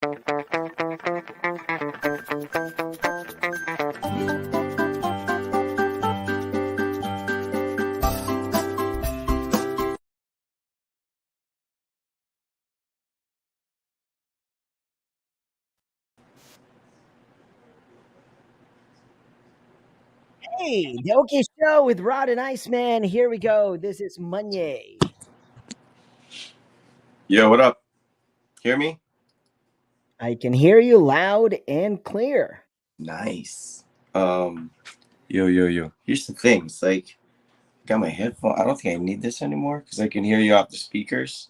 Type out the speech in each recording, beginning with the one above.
Hey, the OK Show with Rod and Iceman. Here we go. This is Monyay. Yo, what up? Hear me? I can hear you loud and clear. Nice. Yo. Here's the thing. It's like I got my headphone. I don't think I need this anymore because I can hear you off the speakers.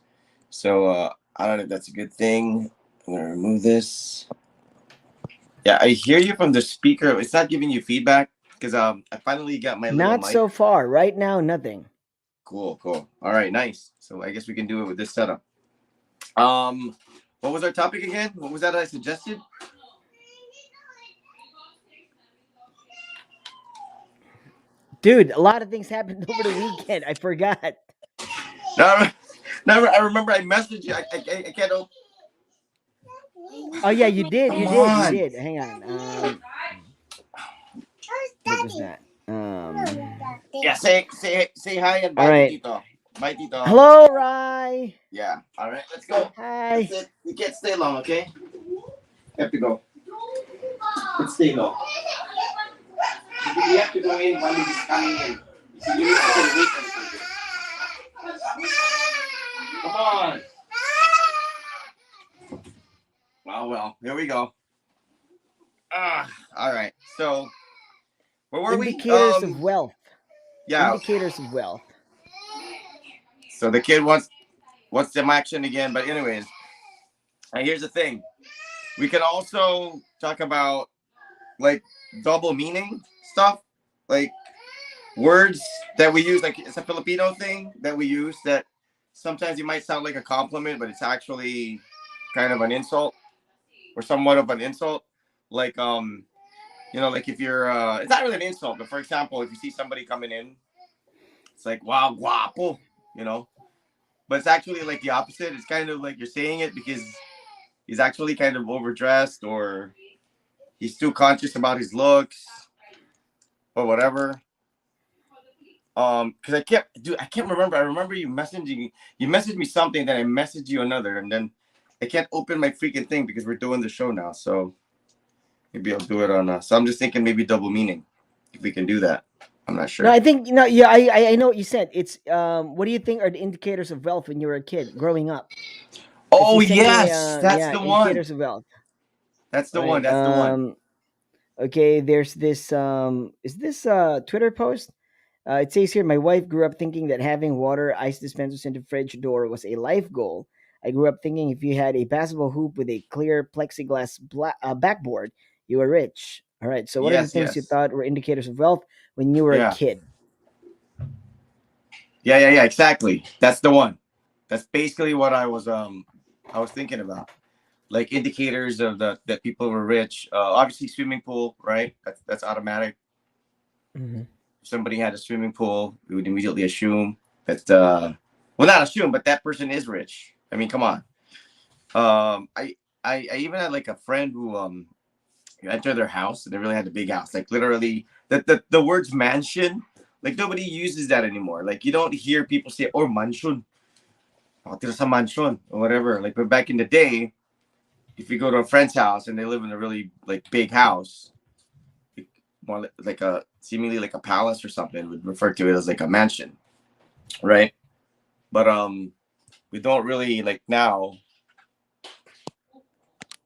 So I don't know if that's a good thing. I'm gonna remove this. Yeah, I hear you from the speaker. It's not giving you feedback because I finally got my little Not mic. so far. Right now, nothing. Cool. All right, nice. So I guess we can do it with this setup. What was our topic again? What was that I suggested? Dude, a lot of things happened over the weekend. I forgot. No, I remember I messaged you. I can't open. Oh, yeah, you did. Come on. Hang on. What was that? Yeah, say hi and bye, All right. Tito. Bye, Tito. Hello, Rye. Yeah. All right, let's go. Hi. That's it. You can't stay long, okay? You have to go. Let's stay long. You have to go in while he's coming in. So you need to wait for something. Come on. Well, here we go. All right. So, where were Indicators of wealth. Yeah. Indicators of wealth. So the kid wants some action again, but anyways, here's the thing. We can also talk about like double meaning stuff, like words that we use. Like it's a Filipino thing that we use that sometimes you might sound like a compliment, but it's actually kind of an insult or somewhat of an insult. Like like if you're it's not really an insult, but for example, if you see somebody coming in, it's like wow, guapo, you know. But it's actually like the opposite. It's kind of like you're saying it because he's actually kind of overdressed or he's too conscious about his looks or whatever. Because I can't remember. I remember you messaged me something, then I messaged you another, and then I can't open my freaking thing because we're doing the show now. So maybe I'll do it on. So I'm just thinking maybe double meaning if we can do that. I'm not sure. No, I think yeah, I know what you said. It's what do you think are the indicators of wealth when you were a kid growing up? Oh yes, that's the one. Indicators of wealth. That's the Right. one. That's the one. Okay, there's this is this Twitter post? It says here, my wife grew up thinking that having water ice dispensers in the fridge door was a life goal. I grew up thinking if you had a basketball hoop with a clear plexiglass backboard, you were rich. All right. So, what are the things you thought were indicators of wealth when you were a kid? Yeah. Exactly. That's the one. That's basically what I was thinking about. Like indicators of that people were rich. Obviously, swimming pool, right? That's automatic. Mm-hmm. If somebody had a swimming pool, we would immediately assume that. Well, not assume, but that person is rich. I mean, come on. I even had like a friend who you enter their house and they really had a big house, like literally the words mansion. Like nobody uses that anymore. Like you don't hear people say or mansion. Oh, there's a mansion or whatever. Like but back in the day, if you go to a friend's house and they live in a really like big house, more like a seemingly like a palace or something, would refer to it as like a mansion, right? But we don't really like now.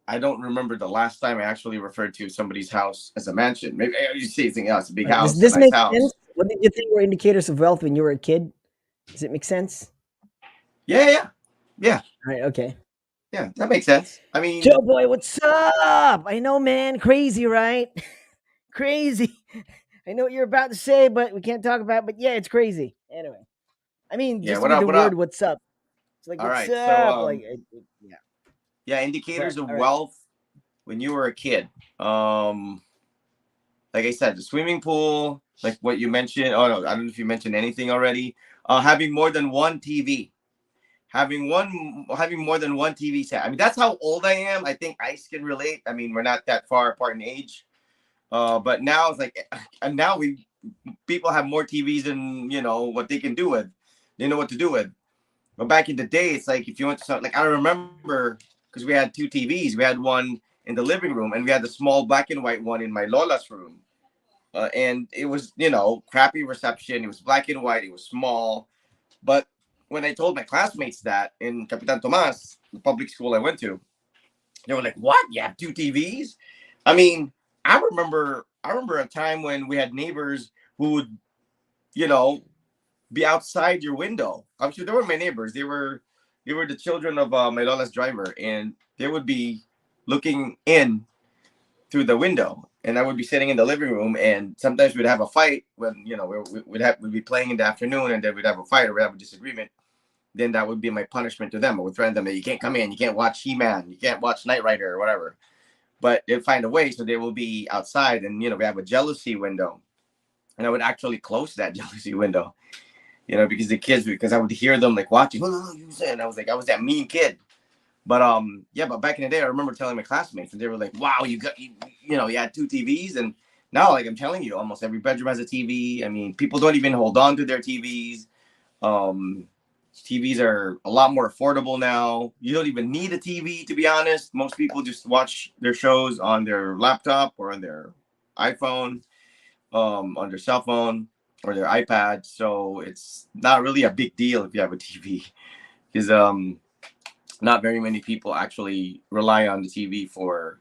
I don't remember the last time I actually referred to somebody's house as a mansion. Maybe you see anything else, a big Right. Does house, a this nice make house. sense? What did you think were indicators of wealth when you were a kid? Does it make sense? Yeah. All right. Okay. Yeah, that makes sense. I mean, Joe boy, what's up? I know, man. Crazy, right? Crazy. I know what you're about to say, but we can't talk about it. But yeah, it's crazy. Anyway. I mean, yeah. just What with up? the What word up? "what's up," it's like All "what's right. So up," yeah. yeah, indicators But of all right, wealth when you were a kid. Like I said, the swimming pool, like what you mentioned. Oh no, I don't know if you mentioned anything already. Having more than one TV, having more than one TV set. I mean, that's how old I am. I think Ice can relate. I mean, we're not that far apart in age. But now it's like, and now we people have more TVs than what they can do with. They know what to do with. But back in the day, it's like if you went to like I remember because we had two TVs. We had one in the living room, and we had the small black and white one in my Lola's room. And it was crappy reception. It was black and white. It was small. But when I told my classmates that in Capitan Tomas, the public school I went to, they were like, "What? You have two TVs?" I mean, I remember a time when we had neighbors who would, you know, be outside your window. I'm sure they were my neighbors. They were the children of my Lola's driver, and they would be looking in through the window, and I would be sitting in the living room, and sometimes we'd have a fight when we'd be playing in the afternoon, and then we'd have a fight or we'd have a disagreement. Then that would be my punishment to them. I would threaten them that you can't come in, you can't watch He-Man, you can't watch Knight Rider or whatever. But they'd find a way, so they will be outside, and we have a jealousy window, and I would actually close that jealousy window, because because I would hear them like watching. Oh, no, no, you said. And I was like, I was that mean kid. But yeah, but back in the day, I remember telling my classmates, and they were like, "Wow, you had two TVs." And now, like I'm telling you, almost every bedroom has a TV. I mean, people don't even hold on to their TVs. Um, TVs are a lot more affordable now. You don't even need a TV, to be honest. Most people just watch their shows on their laptop or on their iPhone, on their cell phone or their iPad. So it's not really a big deal if you have a TV, because not very many people actually rely on the TV for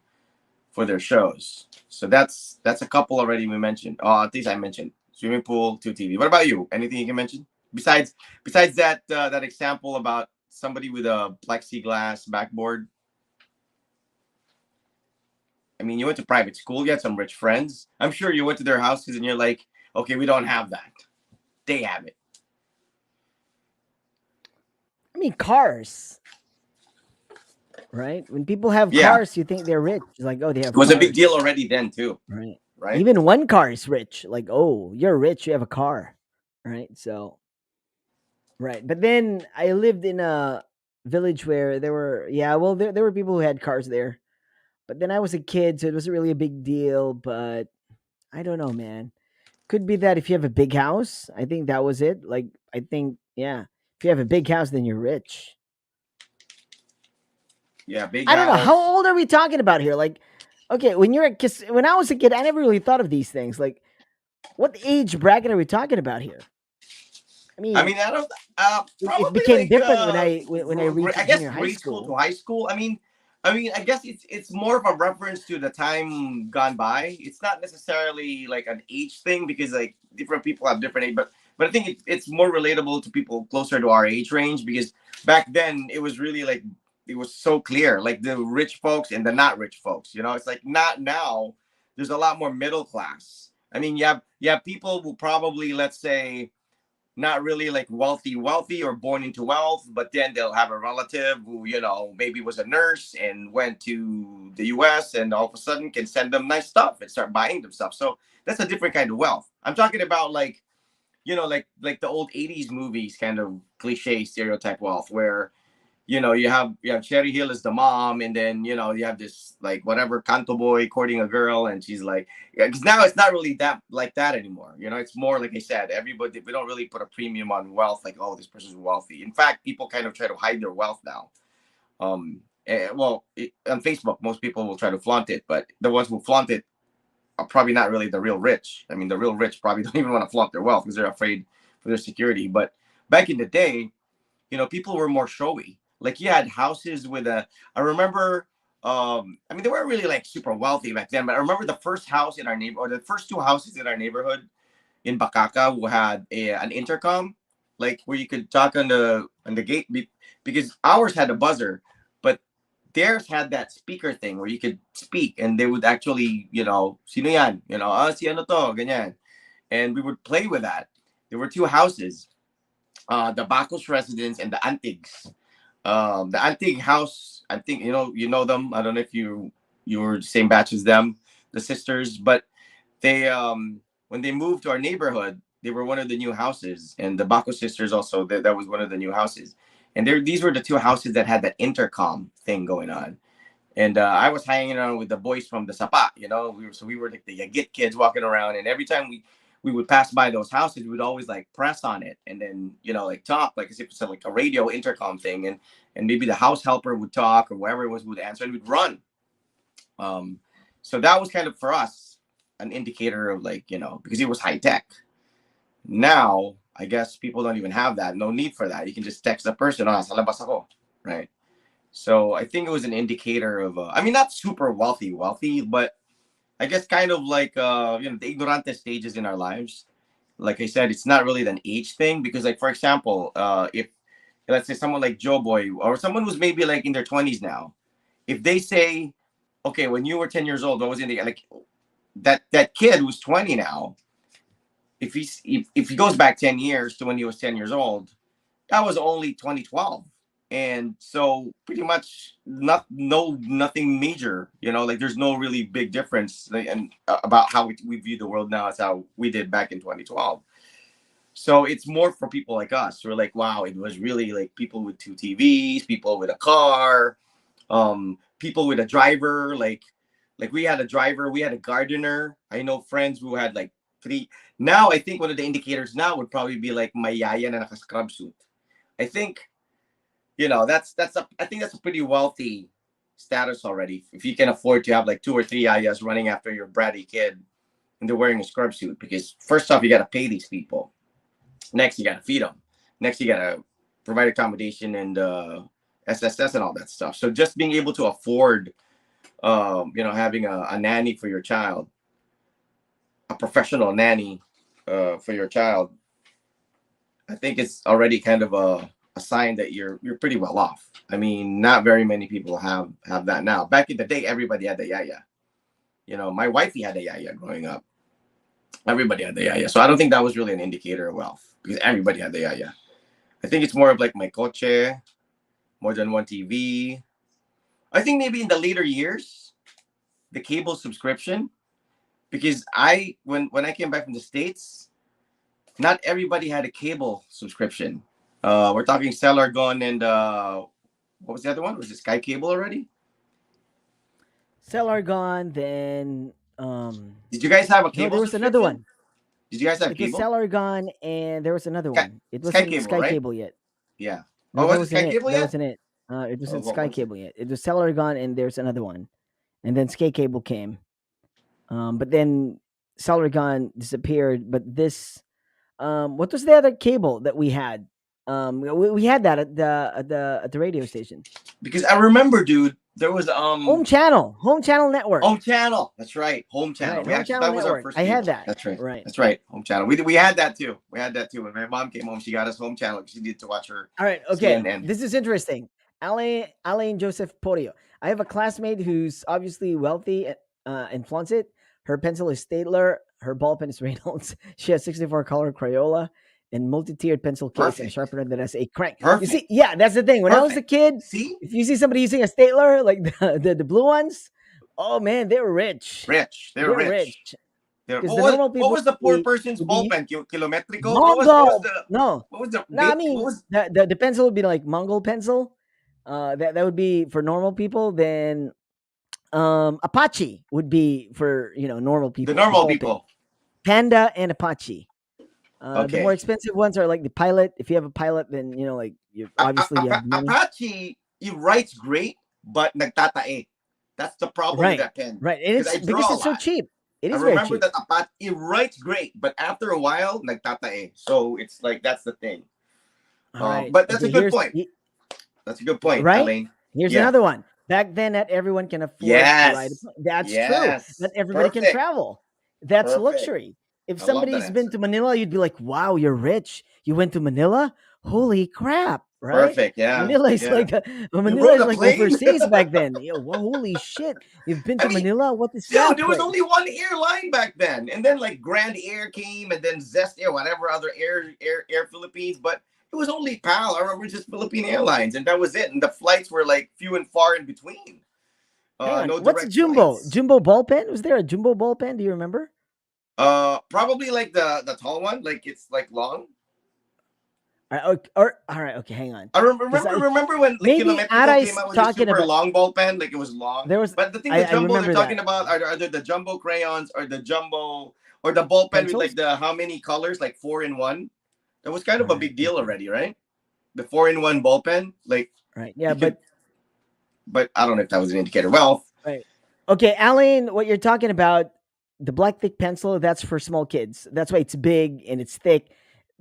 their shows. So that's a couple already we mentioned. Oh, at least I mentioned swimming pool, two TV. What about you? Anything you can mention besides that example about somebody with a plexiglass backboard? I mean, you went to private school. You had some rich friends. I'm sure you went to their houses and you're like, okay, we don't have that. They have it. I mean, cars, right? When people have Yeah, cars, you think they're rich. It's like, oh, they it have was a big deal cars, already then too, right? right? Even one car is rich. Like, oh, you're rich, you have a car, right? So, right. But then I lived in a village where there were, yeah, well, there were people who had cars there. But then I was a kid, so it wasn't really a big deal. But I don't know, man. Could be that if you have a big house, I think that was it. Like, I think, yeah, if you have a big house, then you're rich. Yeah, big I don't know. How house. old are we talking about here? Like, okay, when you're a kid, when I was a kid, I never really thought of these things. Like, what age bracket are we talking about here? I I mean, mean, I don't. it Probably became like different when I reached I guess junior high grade school to school. high school. I mean, I guess it's more of a reference to the time gone by. It's not necessarily like an age thing because like different people have different age, but I think it's more relatable to people closer to our age range because back then it was really like it was so clear, like the rich folks and the not rich folks. It's like not now. There's a lot more middle class. I mean, you have people who probably, let's say, not really like wealthy or born into wealth, but then they'll have a relative who maybe was a nurse and went to the US and all of a sudden can send them nice stuff and start buying them stuff. So that's a different kind of wealth. I'm talking about like like the old 80s movies kind of cliche stereotype wealth where you have Cherry Hill as the mom, and then you have this like whatever Canto boy courting a girl, and she's like, yeah, because now it's not really that like that anymore. It's more like I said, everybody we don't really put a premium on wealth, like oh this person's wealthy. In fact, people kind of try to hide their wealth now. Well, on Facebook, most people will try to flaunt it, but the ones who flaunt it are probably not really the real rich. I mean, the real rich probably don't even want to flaunt their wealth because they're afraid for their security. But back in the day, people were more showy. Like you had houses with a. I remember. I mean, they weren't really like super wealthy back then, but I remember the first house in our neighbor, or the first two houses in our neighborhood in Bakaka, who had an intercom, like where you could talk on the gate, because ours had a buzzer, but theirs had that speaker thing where you could speak, and they would actually, sino yan, si ano to, ganyan, and we would play with that. There were two houses, the Bacos residence and the Antigs. The Antig house, I think you know them. I don't know if you were the same batch as them, the sisters, but they when they moved to our neighborhood, they were one of the new houses, and the Bacos sisters also that was one of the new houses. and these were the two houses that had that intercom thing going on. And I was hanging around with the boys from the Sapa, we were like the Yagit kids walking around, and every time we would pass by those houses, we would always like press on it, and then like talk, like as if it's like a radio intercom thing, and maybe the house helper would talk or whoever it was would answer, and we'd run. Um, so that was kind of for us an indicator of like because it was high tech. Now I guess people don't even have that. No need for that. You can just text the person, sa labas ako, right? So I think it was an indicator of, I mean, not super wealthy, but I guess kind of like, the ignorante stages in our lives. Like I said, it's not really an age thing because, like, for example, if let's say someone like Joe Boy or someone who's maybe like in their 20s now, if they say, okay, when you were 10 years old, what was in the, like, that kid who's 20 now, if he goes back 10 years to when he was 10 years old, that was only 2012. And so pretty much nothing major, like there's no really big difference, like, and about how we view the world now as how we did back in 2012. So it's more for people like us. We're like, wow, it was really like people with two TVs, people with a car, people with a driver, like we had a driver, we had a gardener. I know friends who had like three. Now I think one of the indicators now would probably be like my yaya na naka-scrub suit. I think I think that's a pretty wealthy status already. If you can afford to have like two or three ayahs running after your bratty kid and they're wearing a scrub suit, because first off, you got to pay these people. Next, you got to feed them. Next, you got to provide accommodation and SSS and all that stuff. So just being able to afford, having a nanny for your child, a professional nanny for your child, I think it's already kind of a sign that you're pretty well off. I mean, not very many people have that now. Back in the day, everybody had the yaya. My wifey had a yaya growing up. Everybody had the yaya. So I don't think that was really an indicator of wealth because everybody had the yaya. I think it's more of like my coche, more than one TV. I think maybe in the later years, the cable subscription, because when I came back from the States, not everybody had a cable subscription. We're talking Cellargon and what was the other one? Was it Sky Cable already? Celargon, then Did you guys have a no, cable there was another subscription? one. Did you guys have It was cable? Celargon, and there was another Sky, one. It Sky wasn't Cable, Sky right? Cable yet. Yeah. No, Oh, that was it wasn't Sky it. Cable That yet? wasn't it. It Oh, wasn't what Sky was it? Cable yet. It was Celargon, and there's another one, and then Sky Cable came. But then Celargon disappeared. But this, what was the other cable that we had? We had that at the radio station. Because I remember, dude, there was Home channel network. Home Channel. That's right, Home Channel. Right, We Home actually channel that was our network. first I had cable. that. That's right. Right. That's right, Home Channel. We had that too. We had that too. When my mom came home, she got us Home Channel because she needed to watch her All right. Okay. CNN. This is interesting. Alain Joseph Porio. I have a classmate who's obviously wealthy and flaunts it. Her pencil is Staedtler. Her ball pen is Reynolds. She has 64 color Crayola and multi-tiered pencil case and a Perfect. sharpener that has a crank. You Perfect. see, yeah, that's the thing. When I was a Perfect. kid, See, if you see somebody using a Staedtler, like the blue ones, oh man, they were rich. rich. They're They're rich. rich. They're, Because the normal what people was the poor person's would ball be pen? Kilometrico. Mongol. No, what was the no, I bit? What mean was the pencil would be like Mongol pencil. That would be for normal people. Then Apache would be for normal the people. The normal ball pen, people? Panda and Apache. The more Okay. expensive ones are like the Pilot. If you have a Pilot, then like you obviously you have money. Apache, he writes great, but nagtatae. That's the problem with Right, that pen. right, and Because it's I because draw a it's so lot. cheap. It I is very remember cheap. that Apache, he writes great, but after a while, nagtatae. So it's like that's the thing. All right. But that's a Okay. good point. That's a good point, Right? Elaine. Here's Yeah. another one. Back then, not everyone can afford to ride a Yes. plane. That's true. Not Yes. everybody can Perfect. travel. That's Perfect. luxury. If I love that somebody's been answer. to Manila, you'd be like, wow, you're rich. You went to Manila? Holy crap, right? Perfect. Yeah. Manila is Yeah. like You Manila rode is a like plane? overseas back then. Well, holy shit. You've been I to mean, Manila? What is dude, that there was only place? one airline back then, and then like Grand Air came, and then Zest Air, whatever other Air Philippines, but it was only PAL. I remember just Philippine Airlines, and that was it. And the flights were like few and far in between. Hang on. No What's direct Jumbo? flights. Jumbo ball pen? Was there a Jumbo ball pen? Do you remember? Probably like the tall one, like it's like long. All right, okay, hang on, I because remember when like maybe Kilometrico came Arai's out with a talking super about long ball pen, like it was long. there was. But the thing, the I jumbo they're remember talking that about are either the jumbo crayons or the jumbo or the ball pen with like pencils. the how many colors, like four in one. That was kind All of a right, big deal okay, already, right? The four in one ball pen, like right, yeah, you could, but but I don't know if that was an indicator. Well, right, okay, Alan, what you're talking about, the black thick pencil, that's for small kids. That's why it's big and it's thick,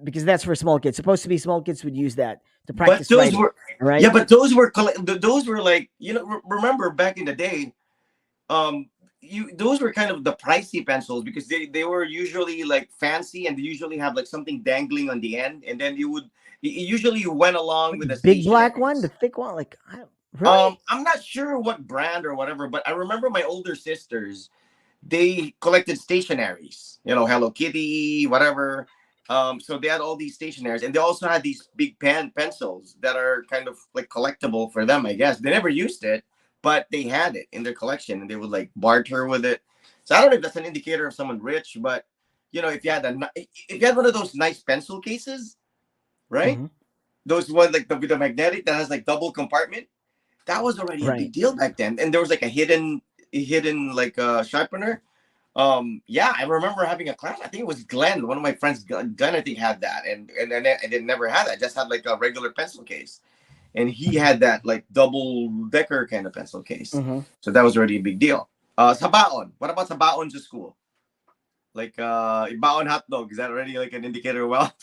because that's for small kids. Supposed to be small kids would use that to but practice those writing. were, All right. yeah, but those were those were like, you know, remember back in the day, um you, those were kind of the pricey pencils because they were usually like fancy and they usually have like something dangling on the end, and then you would, it usually went along Like with the the big black one, the stationaries. thick one, like really? I'm not sure what brand or whatever, but I remember my older sisters, they collected stationaries, you know, Hello Kitty, whatever. So they had all these stationaries, and they also had these big pencils that are kind of like collectible for them, I guess. They never used it, but they had it in their collection, and they would like barter with it. So I don't know if that's an indicator of someone rich, but you know, if you had if you had one of those nice pencil cases, right? Hmm. Those one like the with the magnetic that has like double compartment, that was already a Right. big deal back then. And there was like a hidden like sharpener. Yeah, I remember having a class. I think it was Glenn, one of my friends. Glenn, I think had that, and I did never had that. I just had like a regular pencil case, and he had that like double decker kind of pencil case. Hmm. So that was already a big deal. Sabaon. What about sabaon to school? Like baon hot dog. Is that already like an indicator? Well,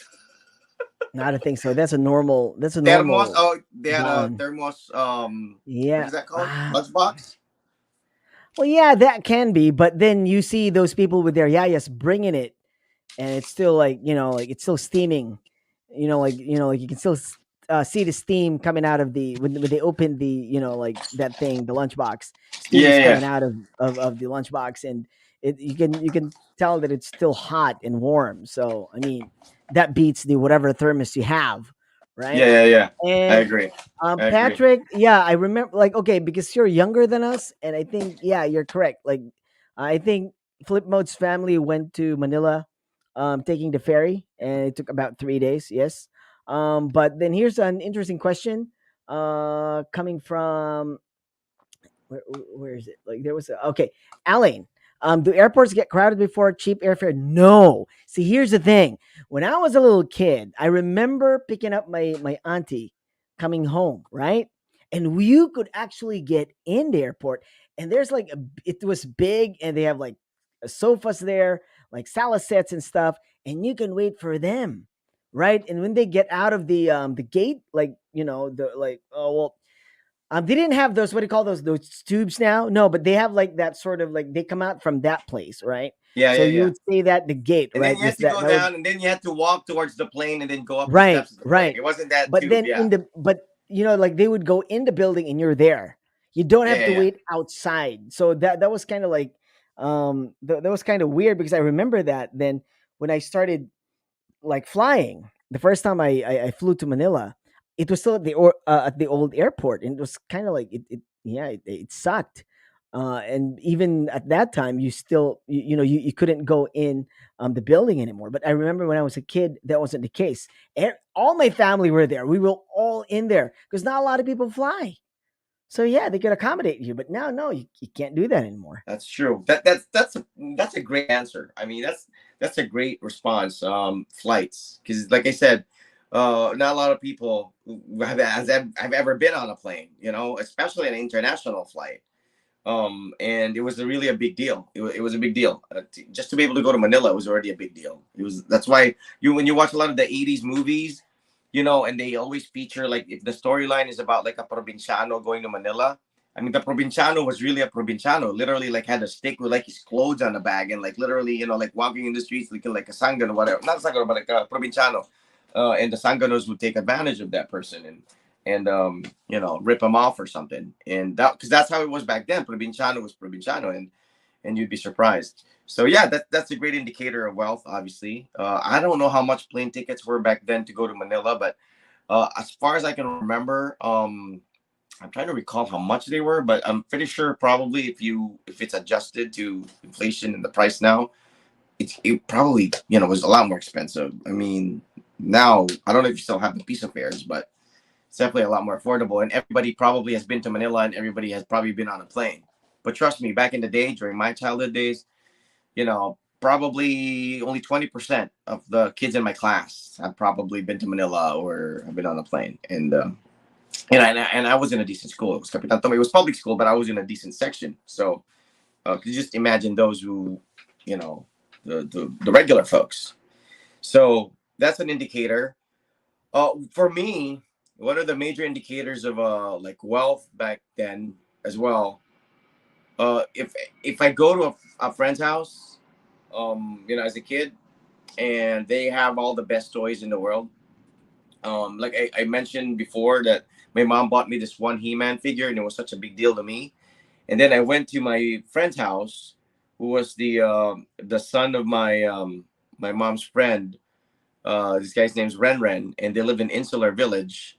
Not a thing. So that's a normal. That's a thermos. normal Oh, they had a bond. thermos. What Yeah. is that called? Ah. Lunchbox. Well, yeah, that can be, but then you see those people with their yayas bringing it, and it's still like like it's still steaming. Like you can still see the steam coming out of the when they open the like that thing, the lunchbox. Steam Yeah, is yeah. coming out of the lunchbox, and you can tell that it's still hot and warm. So I mean, that beats the whatever thermos you have, Yeah, right? yeah, yeah. I And agree. I agree. Patrick, yeah, I remember. Like, okay, because you're younger than us, and I think, yeah, you're correct. Like, I think Flip Mode's family went to Manila, taking the ferry, and it took about 3 days. Yes, but then here's an interesting question, coming from where is it? Like there was okay, Alan. Do airports get crowded before cheap airfare? No. See, here's the thing. When I was a little kid, I remember picking up my auntie coming home, right? And you could actually get in the airport, and there's like it was big, and they have like sofas there, like salad sets and stuff, and you can wait for them, right? And when they get out of the gate, like the like oh well, they didn't have those. What do you call those tubes now? No, but they have like that sort of like they come out from that place, right? Yeah, So yeah, you yeah. would say that the gate, And then right? you had This to that go that would down, and then you had to walk towards the plane, and then go up the right, steps of the plane. right. It wasn't that But tube. then Yeah, like they would go in the building and you're there. You don't yeah, have yeah, to yeah. wait outside. So that was kind of like that was kind of weird because I remember that then when I started like flying. The first time I flew to Manila, it was still at the old airport, and it was kind of like it sucked. And even at that time, you still you couldn't go in the building anymore. But I remember when I was a kid, that wasn't the case. All my family were there. We were all in there because not a lot of people fly. So yeah, they could accommodate you. But now, no, you can't do that anymore. That's true. That's a great answer. I mean, that's a great response. Flights, because like I said, not a lot of people have ever been on a plane. You know, especially an international flight. And it was really a big deal. It was a big deal. Just to be able to go to Manila was already a big deal. It was That's why you when you watch a lot of the '80s movies, you know, and they always feature like if the storyline is about like a provinciano going to Manila. I mean, the provinciano was really a provinciano. Literally, like had a stick with like his clothes on the bag, and like literally, you know, like walking in the streets looking like a sangano, whatever. Not sangano, but like a provinciano. And the sanganos would take advantage of that person, and you know, rip him off or something. And that because that's how it was back then. Provinciano was provinciano, and you'd be surprised. So yeah, that's a great indicator of wealth. Obviously, I don't know how much plane tickets were back then to go to Manila, but as far as I can remember, I'm trying to recall how much they were, but I'm pretty sure probably if it's adjusted to inflation and the price now, it probably was a lot more expensive. I mean, Now I don't know if you still have the piece of fares, but it's definitely a lot more affordable. And everybody probably has been to Manila, and everybody has probably been on a plane. But trust me, back in the day, during my childhood days, probably only 20% of the kids in my class have probably been to Manila or have been on a plane. And I was in a decent school. It was Capitan Tome. It was public school, but I was in a decent section. So could you just imagine those who, you know, the regular folks. So that's an indicator. For me, one of the major indicators of like wealth back then as well. If I go to a friend's house, as a kid, and they have all the best toys in the world. Like I mentioned before that my mom bought me this one He-Man figure, and it was such a big deal to me. And then I went to my friend's house, who was the son of my mom's friend. This guy's name's Ren, and they live in Insular Village.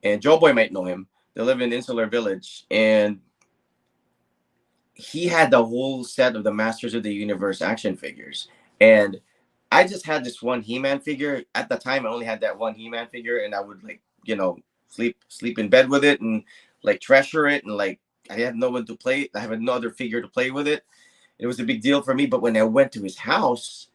And Joe Boy might know him. They live in Insular Village, and he had the whole set of the Masters of the Universe action figures. And I just had this one He-Man figure. At the time, I only had that one He-Man figure, and I would like, sleep in bed with it and like treasure it, and like I had no one to play. I have another figure to play with it. It was a big deal for me. But when I went to his house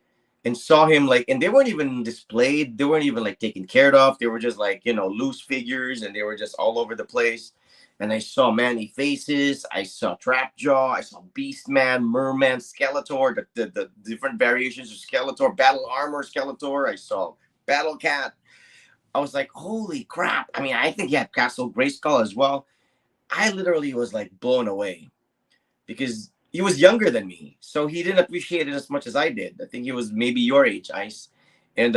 and saw him, like, and they weren't even displayed, they weren't even like taken care of. They were just like, loose figures, and they were just all over the place. And I saw Manny Faces, I saw Trapjaw, I saw Beastman, Merman, Skeletor, the different variations of Skeletor, Battle Armor Skeletor, I saw Battle Cat. I was like, holy crap. I mean, I think he had Castle Grayskull as well. I literally was like blown away because he was younger than me. So he didn't appreciate it as much as I did. I think he was maybe your age, Ice. And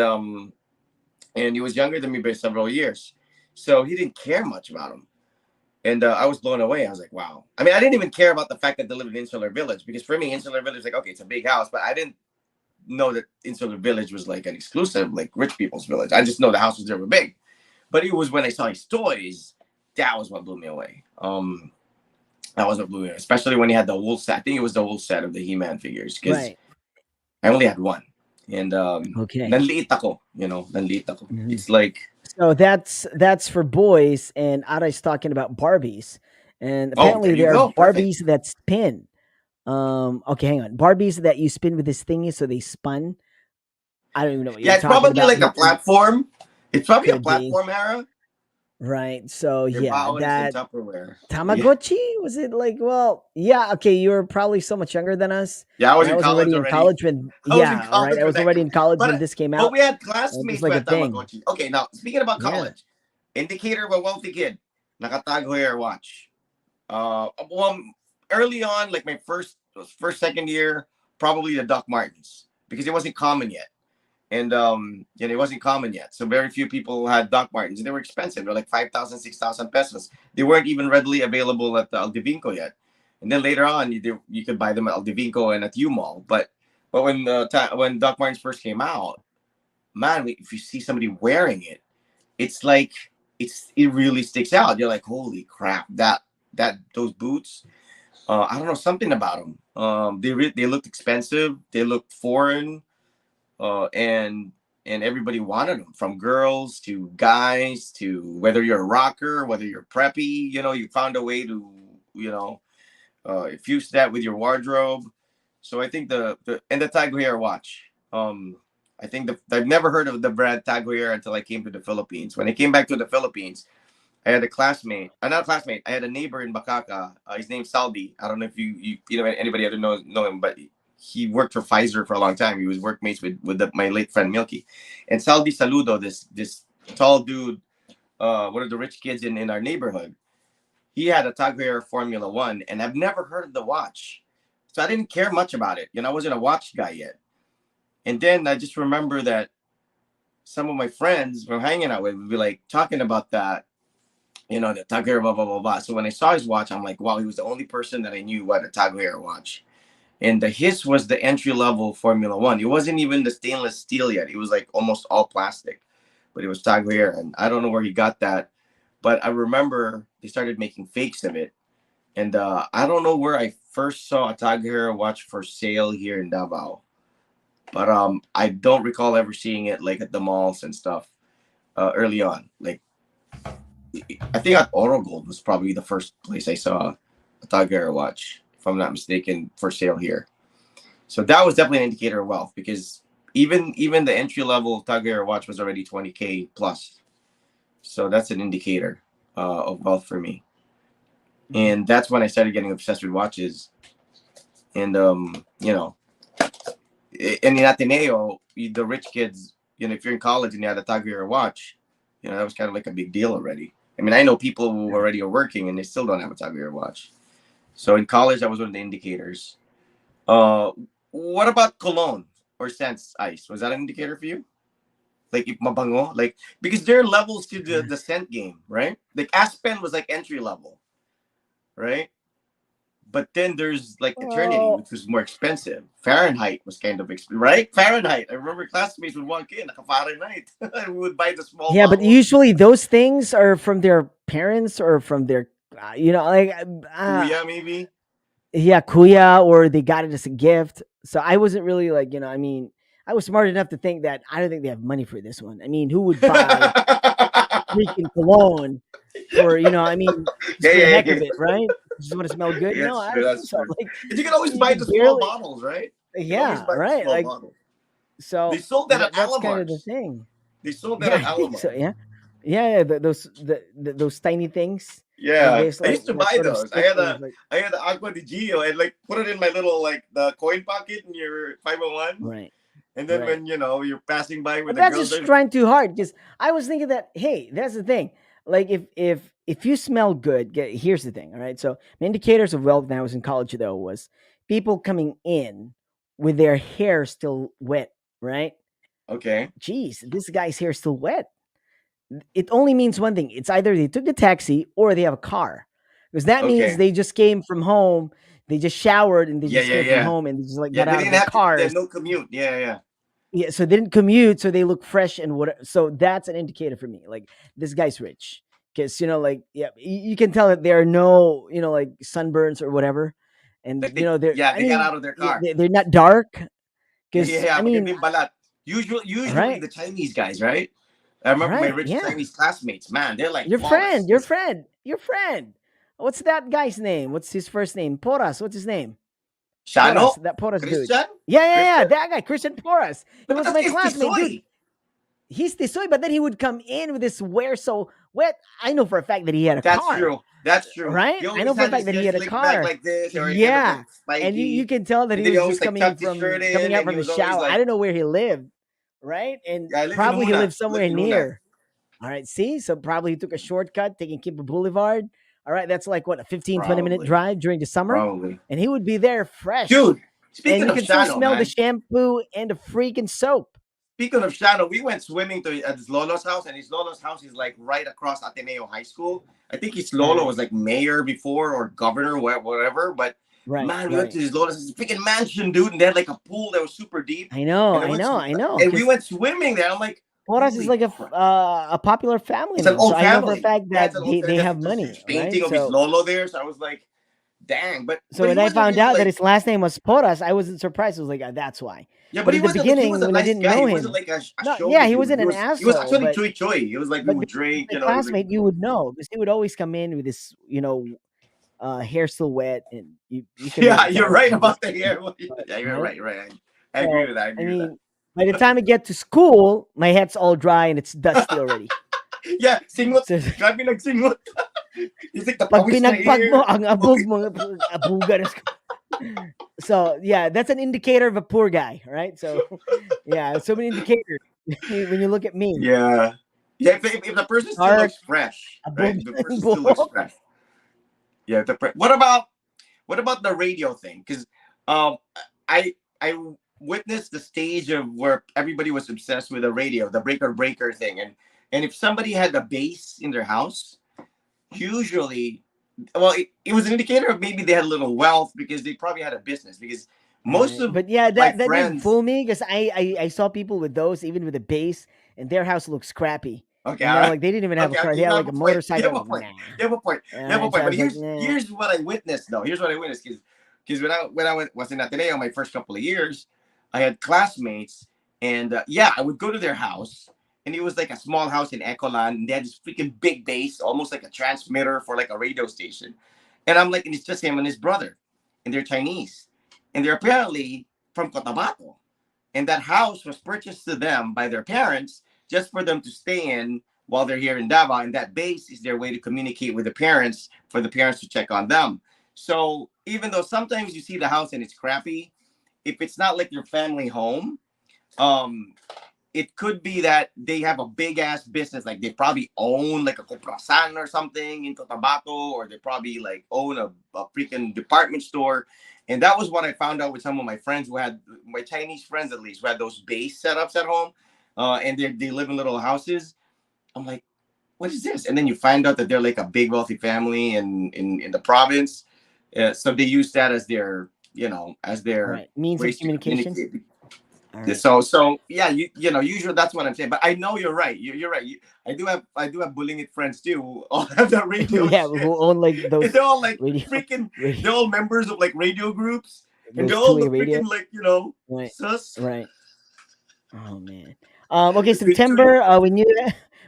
he was younger than me by several years. So he didn't care much about him. And I was blown away. I was like, wow. I mean, I didn't even care about the fact that they lived in Insular Village, because for me, Insular Village, like, okay, it's a big house, but I didn't know that Insular Village was like an exclusive, like rich people's village. I just know the houses there were big. But it was when I saw his toys, that was what blew me away. That was what blew me away, especially when he had the wool set. I think it was the wool set of the He-Man figures, because Right. I only had one. And Okay. nanliit ako, nanliit ako. Mhm. It's like, So that's for boys, and Ara's talking about Barbies, and oh, there apparently you there are go. Perfect. Barbies that spin. Okay, hang on. Barbies that you spin with this thingy, so they spun. I don't even know what Yeah, you're it's talking probably about. like a platform. It's probably a Could be platform era. right. So Your yeah, bao is in that Tupperware. Yeah. Tamagotchi was it like? Well, yeah. Okay, you were probably so much younger than us, Yeah, I was and I in was college already in already. college when. I was in Yeah, right. college I when was that already came. in college when But this came but out. we had And it was classmates who like a had thing. Tamagotchi. Okay, now speaking about Yeah. college, indicator of a wealthy kid, nakatag hair watch. Well, early on, like my first second year, probably the Doc Martens, because it wasn't common yet. And it wasn't common yet, so very few people had Doc Martens, and they were expensive. They're like 5,000, 6,000 pesos. They weren't even readily available at the Aldivinco yet. And then later on, you could buy them at Aldivinco and at U Mall. But when Doc Martens first came out, man, if you see somebody wearing it, it's like it really sticks out. You're like, holy crap, that those boots. I don't know, something about them. They looked expensive. They looked foreign, and everybody wanted them, from girls to guys, to whether you're a rocker, whether you're preppy. You found a way to you know infuse that with your wardrobe. So I think the Tag Heuer watch. I think I've never heard of the brand Tag Heuer until I came to the Philippines. When I came back to the Philippines, I had a classmate, not a classmate. I had a neighbor in Bacaca. His name's Saldi. I don't know if you know anybody ever know him, but he worked for Pfizer for a long time. He was workmates with my late friend Milky, and Saldi Saludo, this tall dude, one of the rich kids in our neighborhood. He had a Tag Heuer Formula One, and I've never heard of the watch, so I didn't care much about it. I wasn't a watch guy yet. And then I just remember that some of my friends were hanging out with would be like talking about that, the Tag Heuer, blah, blah, blah, blah. So when I saw his watch, I'm like, wow, he was the only person that I knew who had a Tag Heuer watch. And his was the entry level Formula One. It wasn't even the stainless steel yet. It was like almost all plastic, but it was Tag Heuer. And I don't know where he got that, but I remember they started making fakes of it. And I don't know where I first saw a Tag Heuer watch for sale here in Davao. but I don't recall ever seeing it like at the malls and stuff early on. Like I think at Oro Gold was probably the first place I saw a Tagara watch, if I'm not mistaken, for sale here. So that was definitely an indicator of wealth because even the entry level Tagara watch was already 20K plus. So that's an indicator of wealth for me. Mhm. And that's when I started getting obsessed with watches. And and in Ateneo, the rich kids, if you're in college and you had a Tagara watch, that was kind of like a big deal already. I mean, I know people who Right. already are working and they still don't have a Tagara watch. So in college, that was one of the indicators. What about cologne or scents ice? Was that an indicator for you? Like if mabango, like because there are levels to the scent game, right? Like Aspen was like entry level, right? But then there's like Eternity, Well, which was more expensive. Fahrenheit was kind of right? Fahrenheit. I remember classmates would walk in like a Fahrenheit. We would buy the small yeah, but bottles. usually those things are from their parents or from their, like, Kuya maybe. yeah, kuya, or they got it as a gift. So I wasn't really like, I mean, I was smart enough to think that I don't think they have money for this one. I mean, who would buy freaking cologne for, I mean, just Yeah, for the yeah, heck yeah. of it, right? Just want to smell good? Yeah, No, that's I true. don't think That's so. true. Like, And you can always you buy the could small barely, bottles, right? You can always yeah, buy the right. small Like, bottle. They so sold that at that's kind of the Alamar's. thing. They sold that Yeah, at I think so. Alamo. Yeah, yeah. Those tiny things, and Yeah, there's I like used to that buy sort of those. stick. That was like, I had the Aqua di Gio and like put it in my little like the coin pocket in your 501. right, And then right. when you're passing by with But the that's girls, just there. trying too hard because I was thinking that, hey, that's the thing. Like, if you smell good, here's the thing. All right, so the indicators of wealth when I was in college though was people coming in with their hair still wet. Right? Okay, Geez, this guy's hair still wet. It only means one thing. It's either they took the taxi or they have a car. Because that means okay, they just came from home, they just showered and they yeah, just yeah, came from yeah, home and they just like yeah. got They out of didn't their have to. They had cars. no commute. Yeah, yeah. Yeah, so they didn't commute, so they look fresh and what, so that's an indicator for me. Like, this guy's rich. Because, like, yeah, you can tell that there are no, like, sunburns or whatever. And, Like they're, yeah, I they got mean, out of their car. they're not dark. Yeah, yeah, Because, yeah. I mean, Magandang balat. Usually right, the Chinese guys, right? I remember my right, rich yeah. Chinese classmates. Man, they're like Your flawless. friend, your friend, your friend. What's that guy's name? What's his first name? Poras. What's his name? Poras. Shano, That Poras dude. Christian, Yeah, yeah, yeah. Christian. That guy, Christian Poras. He No, but was that's my if classmate, dude. Tisoy. He's the soy, but then he would come in with this wear so wet. I know for a fact that he had a That's car, true. That's true. right? He I know always for a had fact his that he hair had a slicked back car. like this, or kind of like Yeah. And you spiky. can tell that And he then he was always just like tucked coming his shirt from coming in, out and from he the was always shower. I like, don't know where he lived, right? And "Yeah, I live in probably he Huna. lived Live somewhere in Huna." near. All right, see? So probably he took a shortcut taking Kimba Boulevard. All right, that's like what, a 15-20 minute Probably, drive during the summer. probably. And he would be there fresh. Dude, And speaking you of can still Shano, smell the man. shampoo and the freaking soap. Speaking of Shano, we went swimming to at his Lolo's house, and his Lolo's house is like right across Ateneo High School. I think his Lolo Right, was like mayor before or governor, whatever. But right, man, we went to right. his Lolo's freaking mansion, dude, and they had like a pool that was super deep. I know, And I I went, know, I know. and we Because went swimming there. I'm like, Porras is holy like crap! a popular family It's an name. So old I know for a family. fact Yeah, that it's an old. they have There's money, huge painting right? of his So Lolo there. So I was like, dang. so But he when I wasn't found really out that like his last name was Porras, I wasn't surprised. I was like, that's why. yeah, but But he in the wasn't like he was beginning, a when I nice didn't guy. know He wasn't him, like a no, showy yeah, he dude. wasn't an He was asshole. actually But choy choy. He was like we would being drink, my he was like classmate, you would know because he would always come in with this, hair still wet, and you can yeah, really you're tell that right he just about the hair. but, Yeah, you're right. right, right. I agree So with that. I I agree with that. mean, by the time I get to school, my head's all dry and it's dusty already. Yeah, singot. So Grabe nagsingot. He's like the pag pawis na pinagpag mo here. ang abog mo, abuga na. So yeah, that's an indicator of a poor guy, right? So yeah, so many indicators when you look at me. Yeah. Yeah, if the person still Dark, looks fresh, right? abog If the person ng still looks buhok. fresh. Yeah. What about the radio thing? Because um, I witnessed the stage of where everybody was obsessed with the radio, the breaker thing, and if somebody had a bass in their house, usually, well, it was an indicator of maybe they had a little wealth because they probably had a business. Because most Right. of But yeah, my that didn't friends, fool me because I saw people with those even with a base, and their house looks scrappy. okay, And all they're right, like they didn't even have a okay, car. okay, They you had have like a a point. You motorcycle. have I'm a like, point. nah. You have a point. You have a So point. I But was like, nah. here's what I witnessed though. Here's what I witnessed because was in Ateneo my first couple of years, I had classmates, and yeah, I would go to their house, and it was like a small house in Ecoland, and they had this freaking big base, almost like a transmitter for like a radio station. And I'm like, and it's just him and his brother, and they're Chinese, and they're apparently from Cotabato, and that house was purchased to them by their parents just for them to stay in while they're here in Davao. And that base is their way to communicate with the parents for the parents to check on them. So even though sometimes you see the house and it's crappy, if it's not like your family home, um, it could be that they have a big ass business, like they probably own like a Coprasan or something in Cotabato, or they probably like own a freaking department store. And that was what I found out with some of my friends who had, my Chinese friends at least, who had those base setups at home, and they live in little houses. I'm like, what is this? And then you find out that they're like a big wealthy family in the province. So they use that as their, as All their right. Means of ways to communications. communicate. All Yeah, right. so yeah, usually that's what I'm saying. But I know you're right. You're right. I do have bullying it friends too who all have that radio Yeah, who shit. own like And those they're all like radio, freaking. radio, They're all members of like radio groups, and they're those all 2A the radio. freaking like Right. sus. Right. Oh man. Okay, They do. September. When you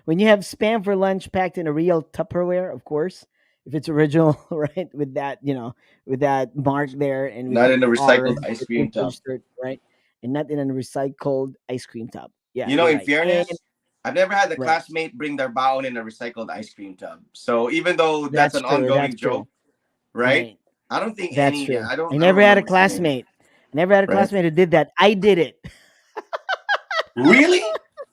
when you have spam for lunch packed in a real Tupperware, of course, if it's original, right, with that with that mark there and with Not the in a R recycled as ice the cream page tub. registered, right, and not in a recycled ice cream tub. Yeah, You know, you're in right. And fairness, I've never had a right, classmate bring their baon in a recycled ice cream tub. So even though that's that's an true. That's ongoing true. joke, right? Right, I don't think that's any. true. Yeah, I don't. I I don't never had a remember seeing it. classmate. I never had a Right? classmate who did that. I did it. Really?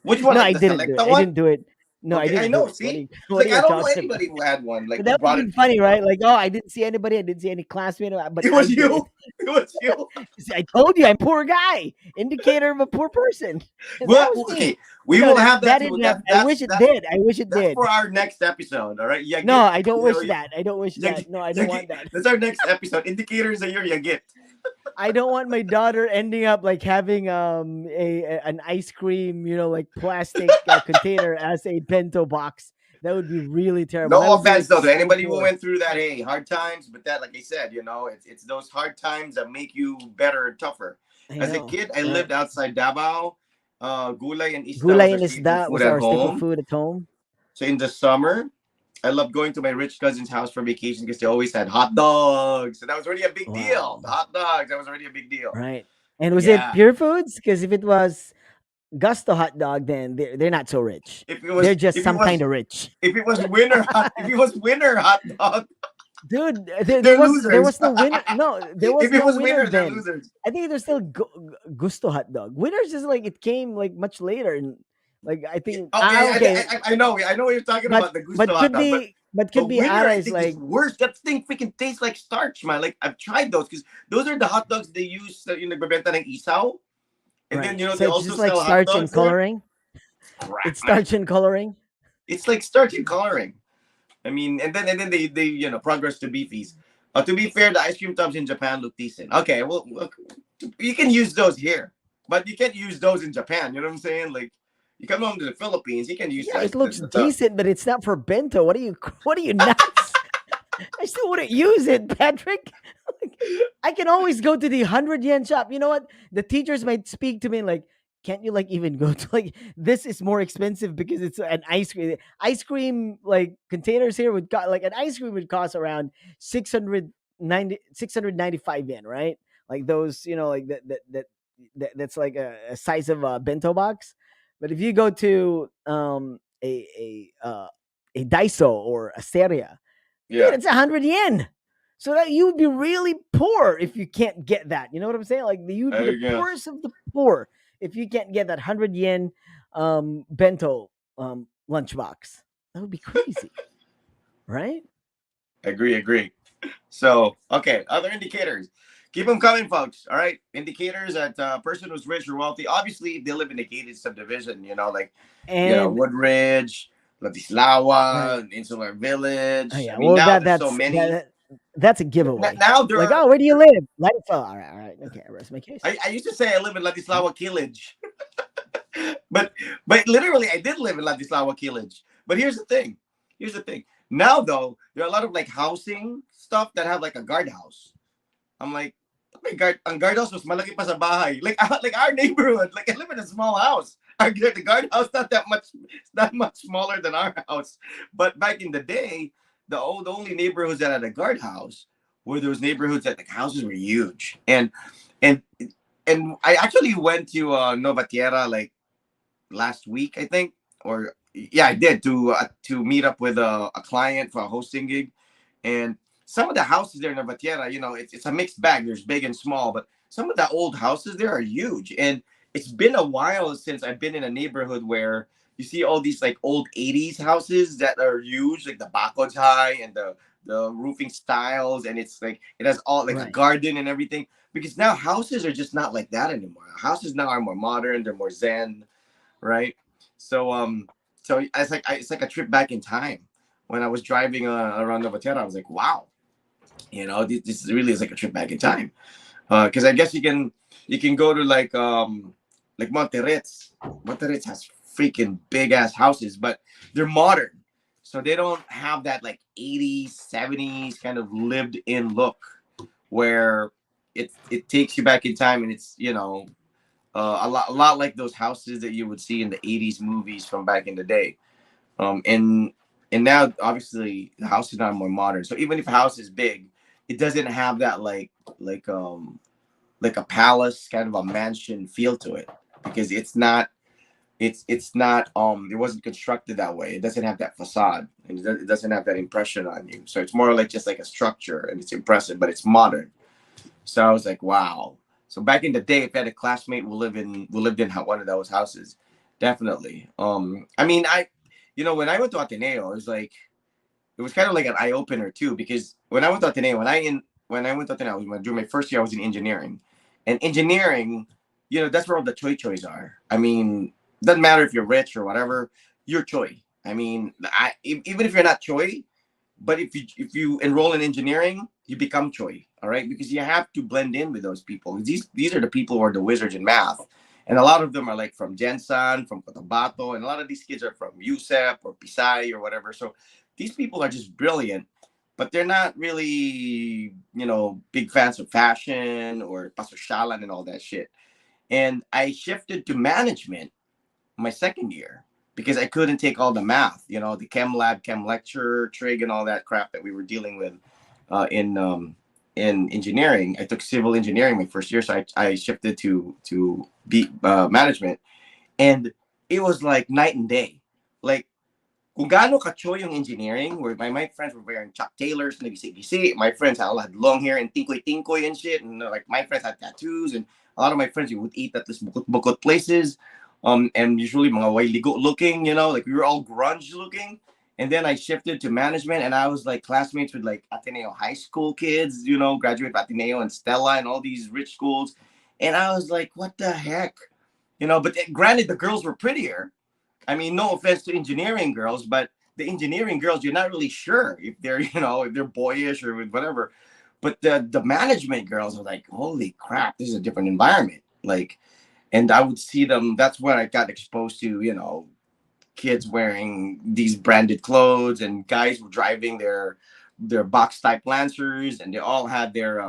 Which one? No, Like I the didn't do it. Selecta I one? didn't do it. No, I Okay, I didn't do know. it. What are See, you it's what are like I you don't know talking about? anybody who had one. Like But who that would brought have it. been funny, right? Like, oh, I didn't see anybody. I didn't see any classmate, but It I was did it. you. It was you. See, I told you, I'm a poor guy. Indicator of a poor person. That Well, was me. okay, But we no, will have that that too. didn't That's happen. I that's wish it that's did. I wish it that's for did. our next episode. All right, No, Yagit. I don't wish that. I don't wish that. Yagit, No, I don't Yagit. want that. That's our next episode. Indicators of your Yagit. I don't want my daughter ending up like having an ice cream, like plastic container as a bento box. That would be really terrible. That No would be offense like though to so anybody who poor. went through that. Hey, hard times, but that, like I said, it's those hard times that make you better and tougher. I As a know. kid, I Right. lived outside Davao. Gulay and Ista was Gulay our and staple isda food was at our staple home. food at home. So in the summer, I loved going to my rich cousin's house for vacation because they always had hot dogs. So that was already a big deal. Wow. The hot dogs, that was already a big deal. Right. And was it Yeah. Pure Foods? Because if it was Gusto hot dog, then they're not so rich. If it They're was just if it some kind was of rich. if it was winter hot if it was winter hot dog, Dude, there they're was there losers. was no winner. No, there was If it no was winner winter, they're then. losers. I think there's still Gusto hot dog. Winners is like it came like much later, and like I think Oh, yeah, okay, I know what you're talking about, the Gusto but hot could dog, but be but could but be winter Ara I is think is like worse. That thing freaking tastes like starch, man. Like I've tried those because those are the hot dogs they use yung nagbebenta ng isaw, and then right. they So it's also just like sell hot starch and dogs there. coloring. It's crap, It's man. starch and coloring. It's like starch and coloring. I mean, and then they progress to beefies. To be fair, the ice cream tubs in Japan look decent. Okay, well, look, you can use those here, but you can't use those in Japan. You know what I'm saying? Like, you come home to the Philippines, you can use Yeah, it looks the decent, but it's not for bento. What are you nuts? I still wouldn't use it, Patrick. Like, I can always go to the 100 yen shop. You know what? The teachers might speak to me like, can't you like even go to like this is more expensive because it's an ice cream. Ice cream like containers here would cost like an ice cream would cost around 695 yen, right? Like those, like that's like a size of a bento box. But if you go to a Daiso or a Seria, dude, yeah. it's 100 yen. So that you would be really poor if you can't get that. You know what I'm saying? Like you would be There the you go. poorest of the poor if you can't get that 100 yen bento lunchbox. That would be crazy, right? Agree. So, okay, other indicators. Keep them coming, folks. All right, indicators that a person who's rich or wealthy. Obviously, if they live in a gated subdivision, like And Woodridge, right, Ladislawa, Insular Village. I yeah. mean, Well, now there's so many. that's a giveaway. Now there Like, are. oh, where do you live? Like, oh, all right, okay. I rest my case. I used to say I live in Ladislawa Village, but literally I did live in Ladislawa Village. But here's the thing. Now though, there are a lot of like housing stuff that have like a guardhouse. I'm like, may guardhouse was malaki pa sa bahay. Like our neighborhood. Like I live in a small house. The guardhouse not much smaller than our house. But back in the day, the only neighborhoods that had a guardhouse were those neighborhoods that the houses were huge. And and I actually went to Nova Tierra like last week, I think, or yeah, I did to meet up with a client for a hosting gig, and some of the houses there in Navatiera, it's a mixed bag. There's big and small, but some of the old houses there are huge, and it's been a while since I've been in a neighborhood where you see all these like old '80s houses that are huge, like the balconies high and the roofing styles, and it's like it has all like a Right. garden and everything. Because now houses are just not like that anymore. Houses now are more modern, they're more zen, right? So it's like a trip back in time. When I was driving around Novatera, I was like, wow, this really is like a trip back in time. Because I guess you can go to like Monterrey. Monterrey has freaking big ass houses, but they're modern, so they don't have that like 80s, 70s kind of lived in look where it takes you back in time, and it's a lot like those houses that you would see in the 80s movies from back in the day. And now obviously the house is not more modern. So even if a house is big, it doesn't have that like um like a palace kind of a mansion feel to it, because it's not it wasn't constructed that way. It doesn't have that facade, and it doesn't have that impression on you. So it's more like just like a structure, and it's impressive, but it's modern. So I was like, wow. So back in the day, if I had a classmate who lived in one of those houses, definitely. I mean, when I went to Ateneo, it was kind of like an eye opener too, because when I went to Ateneo, when I went to Ateneo, during my first year, I was in engineering, and engineering, that's where all the choi choys are. I mean, doesn't matter if you're rich or whatever, you're choi. I mean, even if you're not choi, but if you enroll in engineering, you become Choi, all right? Because you have to blend in with those people. These are the people who are the wizards in math, and a lot of them are like from Jensen, from Cotabato, and a lot of these kids are from USEP or Pisay or whatever. So these people are just brilliant, but they're not really big fans of fashion or pasosyalan and all that shit. And I shifted to management my second year because I couldn't take all the math, the chem lab, chem lecture, trig, and all that crap that we were dealing with in engineering. I took civil engineering my first year, so I shifted to be management, and it was like night and day. Like kung gaano ka-choy yung engineering, where my friends were wearing Chuck Taylors, nagisi-gisi. My friends all had long hair and tinkoy-tinkoy and shit. And like my friends had tattoos, and a lot of my friends would eat at this bukot-bukot places. And usually mga ligo looking, like we were all grunge looking. And then I shifted to management, and I was like classmates with like Ateneo high school kids, graduate Ateneo and Stella and all these rich schools. And I was like, what the heck? But granted, the girls were prettier. I mean, no offense to engineering girls, but the engineering girls, you're not really sure if they're, if they're boyish or whatever. But the management girls are like, holy crap, this is a different environment. Like, and I would see them. That's when I got exposed to, kids wearing these branded clothes, and guys were driving their box type Lancers, and they all had their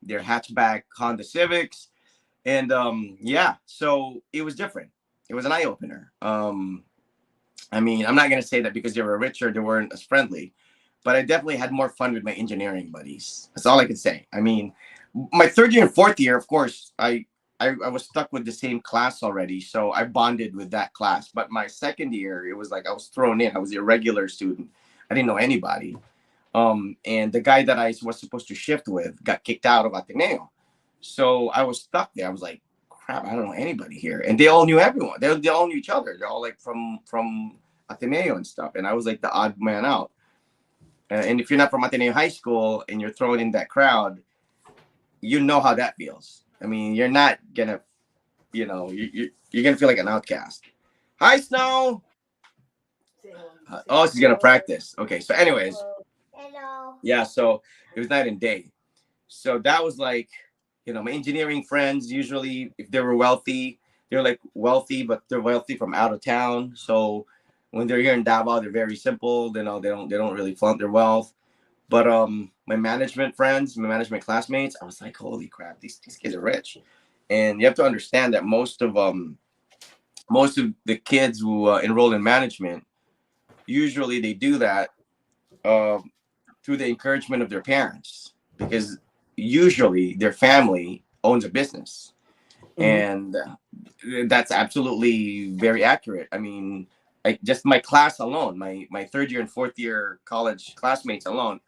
hatchback Honda Civics, and yeah, so it was different. It was an eye opener. I mean, I'm not gonna say that because they were richer, they weren't as friendly, but I definitely had more fun with my engineering buddies. That's all I can say. I mean, my third year and fourth year, of course, I was stuck with the same class already, so I bonded with that class. But my second year, it was like I was thrown in. I was a regular student. I didn't know anybody. And the guy that I was supposed to shift with got kicked out of Ateneo. So I was stuck there. I was like, crap, I don't know anybody here. And they all knew everyone. They all knew each other. They're all like from Ateneo and stuff. And I was like the odd man out. And if you're not from Ateneo High School and you're thrown in that crowd, you know how that feels. I mean, you're not gonna, you're gonna feel like an outcast. Hi, Snow. Oh, she's gonna practice. Okay. So, anyways, yeah. So it was night and day. So that was like, my engineering friends, usually if they were wealthy, they're like wealthy, but they're wealthy from out of town. So when they're here in Davao, they're very simple. They don't really flaunt their wealth. But my management friends, my management classmates, I was like, holy crap, these kids are rich. And you have to understand that most of the kids who enroll in management, usually they do that uh, through the encouragement of their parents, because usually their family owns a business. Hmm. And that's absolutely very accurate. I mean, just my class alone, my third year and fourth year college classmates alone,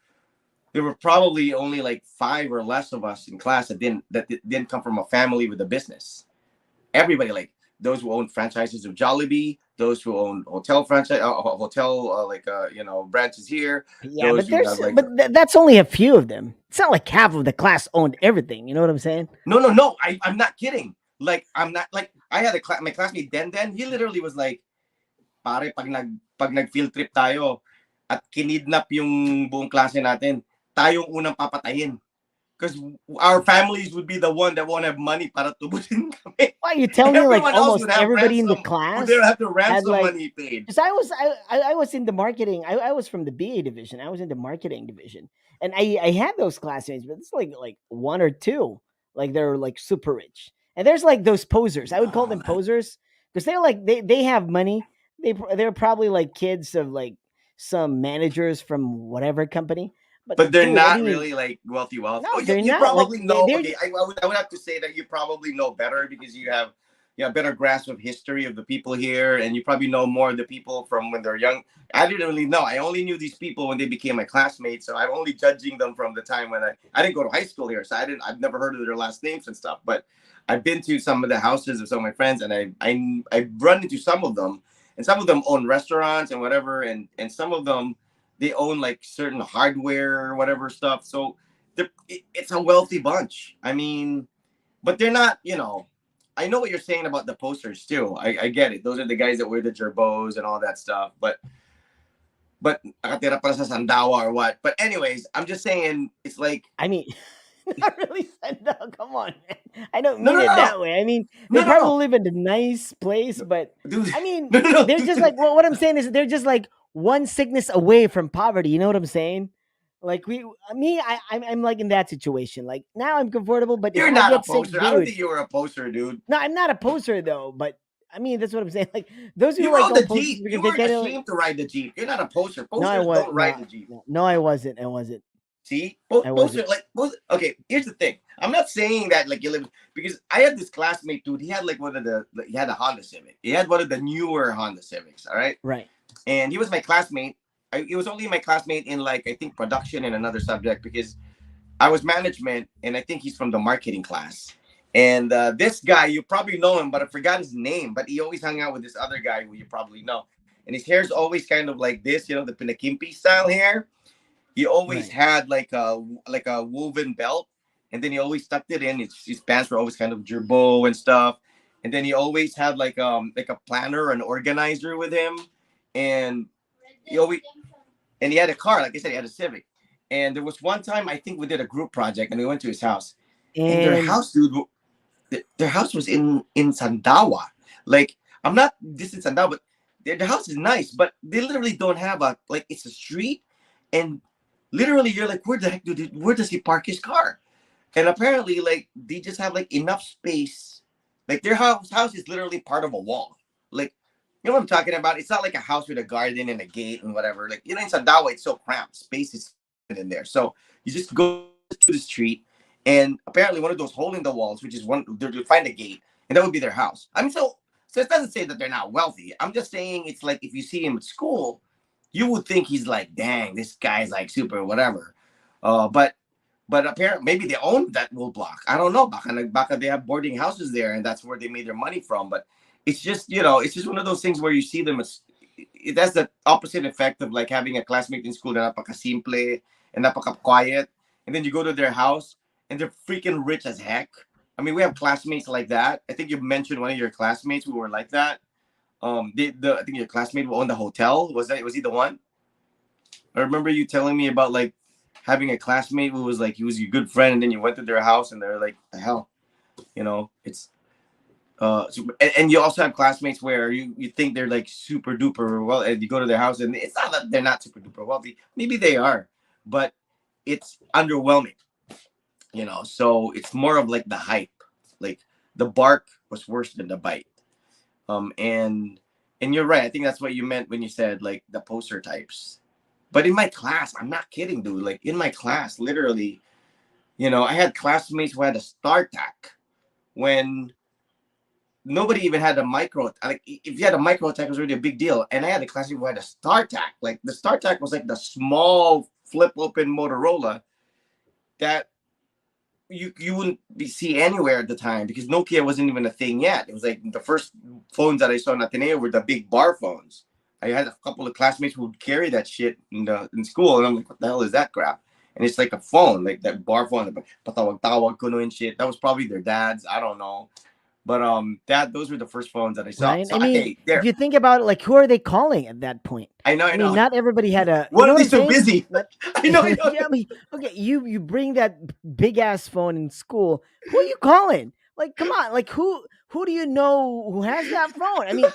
there were probably only like five or less of us in class that didn't come from a family with a business. Everybody, like those who own franchises of Jollibee, those who own hotel franchise, hotel branches here, Yeah, those but who have like that's only a few of them. It's not like half of the class owned everything. You know what I'm saying? no, I'm not kidding. Like I'm not like I had my classmate Den. He literally was like, pare, pag nag field trip tayo at kinidnap yung buong klase natin, tayong unang papatayin. Because our families would be the one that won't have money para tubusin kami. Why you telling me like Everyone else almost would have everybody in the ransom, would there class have the had ransom like, money paid. because I was in the marketing. I was from the BA division. I was in the marketing division, and I had those classmates, but it's like one or two, like they're like super rich, and there's like those posers. I would call Oh, them posers because they're like they have money. They're probably like kids of like some managers from whatever company. But but they're dude, I not mean, really like wealthy wealth. no, Oh, they're you not like probably know. they're Okay, I would have to say that you probably know better because you have better grasp of history of the people here, and you probably know more of the people from when they're young. I didn't really know. I only knew these people when they became my classmates, so I'm only judging them from the time when I didn't go to high school here, so I've never heard of their last names and stuff. But I've been to some of the houses of some of my friends, and I've run into some of them, and some of them own restaurants and whatever, and some of them they own like certain hardware or whatever stuff. So it's a wealthy bunch. I mean, but they're not, I know what you're saying about the posters too. I get it. Those are the guys that wear the gerbos and all that stuff. But nakatira pa sa Sandawa or what. But anyways, I'm just saying it's like I mean, not really said no. Come on, man. I don't no mean no it no that way. I mean, they no no probably no live in a nice place, no but dude I mean, no they're just dude. like what I'm saying is they're just like one sickness away from poverty. You know what I'm saying? Like I'm like in that situation. Like now I'm comfortable, but if You're I not a get sick, poster. I don't dude, think you were a poster, dude. no, I'm not a poser though. But I mean, that's what I'm saying. Like those who You like rode all the posters Jeep. because You they weren't kind of like. ashamed to ride the Jeep. You're not a poster. No, I Posters was don't ride no, the Jeep. no, I wasn't. I wasn't. See, I poster wasn't. like okay. Here's the thing. I'm not saying that like you live because I had this classmate, dude. He had like he had a Honda Civic. He had one of the newer Honda Civics. All right, Right. and he was my classmate. He was only my classmate in like I think production and another subject because I was management, and I think he's from the marketing class. And this guy, you probably know him, but I forgot his name. But he always hung out with this other guy who you probably know. And his hair's always kind of like this, the pinakimpi style hair. He always Right. had like a woven belt, and then he always tucked it in. His pants were always kind of gerbo and stuff. And then he always had like a planner, an organizer with him, and he always and he had a car. Like I said, he had a Civic. And there was one time I think we did a group project, and we went to his house, and their And house, dude, their house was in Sandawa. Like I'm not this in Sandawa, but their house is nice, but they literally don't have a like it's a street, and literally you're like, where does he park his car? And apparently, like they just have like enough space. Like their house is literally part of a wall. Like you know what I'm talking about? It's not like a house with a garden and a gate and whatever. Like in Sandawa, it's so cramped. Space is in there. So you just go to the street, and apparently one of those hole in the walls, which is one, they'll find a gate, and that would be their house. I mean, so it doesn't say that they're not wealthy. I'm just saying it's like if you see him at school, you would think he's like, dang, this guy's like super whatever. But apparently maybe they own that wool block. I don't know. Baka they have boarding houses there, and that's where they made their money from. But it's just one of those things where you see them as it has the opposite effect of like having a classmate in school that napaka simple and napaka quiet, and then you go to their house and they're freaking rich as heck. I mean, we have classmates like that. I think you mentioned one of your classmates who were like that. I think your classmate who owned the hotel. Was he the one? I remember you telling me about like having a classmate who was like he was your good friend, and then you went to their house and they're like, the hell, it's and you also have classmates where you think they're like super duper well, and you go to their house and it's not that they're not super duper wealthy. Maybe they are, but it's underwhelming, so it's more of like the hype. Like the bark was worse than the bite. And you're right. I think that's what you meant when you said like the poster types. But in my class, I'm not kidding, dude. Like in my class, literally, I had classmates who had a StarTAC when nobody even had a micro. Like if you had a micro attack, it was already a big deal. And I had a classmate who had a StarTAC. Like the StarTAC was like the small flip open Motorola that you wouldn't see anywhere at the time because Nokia wasn't even a thing yet. It was like the first phones that I saw in Ateneo were the big bar phones. I had a couple of classmates who would carry that shit in school, and I'm like, what the hell is that crap? And it's like a phone, like that bar phone, patawag-tawag kuno and shit. That was probably their dad's. I don't know. But those were the first phones that I saw. Right? So I mean, okay, if there. you think about it, like who are they calling at that point? I know, I I mean, know. not everybody had a. You What know are what they I'm so saying? busy? Not, I know, I know. yeah, I mean, okay, you bring that big ass phone in school. Who are you calling? Like, come on, like who do you know who has that phone? I mean,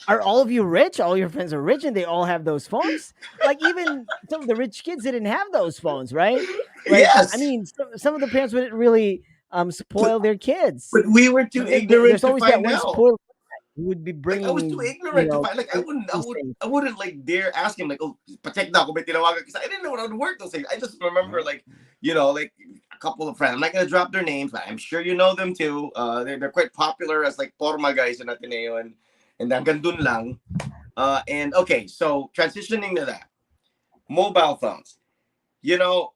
are all of you rich? All your friends are rich, and they all have those phones. Like even some of the rich kids didn't have those phones, right? Like, I Yes, mean, some of the parents wouldn't really but, spoil their kids, but we were too but then ignorant there's to always that find one out. spoiled who would be Like I was too bringing, ignorant to find. Like these things. I wouldn't like dare ask him like, oh, pacheck na ako may tinawagan because I didn't know how to work those things. I just remember Right. like, like a couple of friends. I'm not gonna drop their names, but I'm sure you know them too. They're quite popular as like porma guys in Ateneo and hanggang dun lang. And okay, so transitioning to that, mobile phones. You know,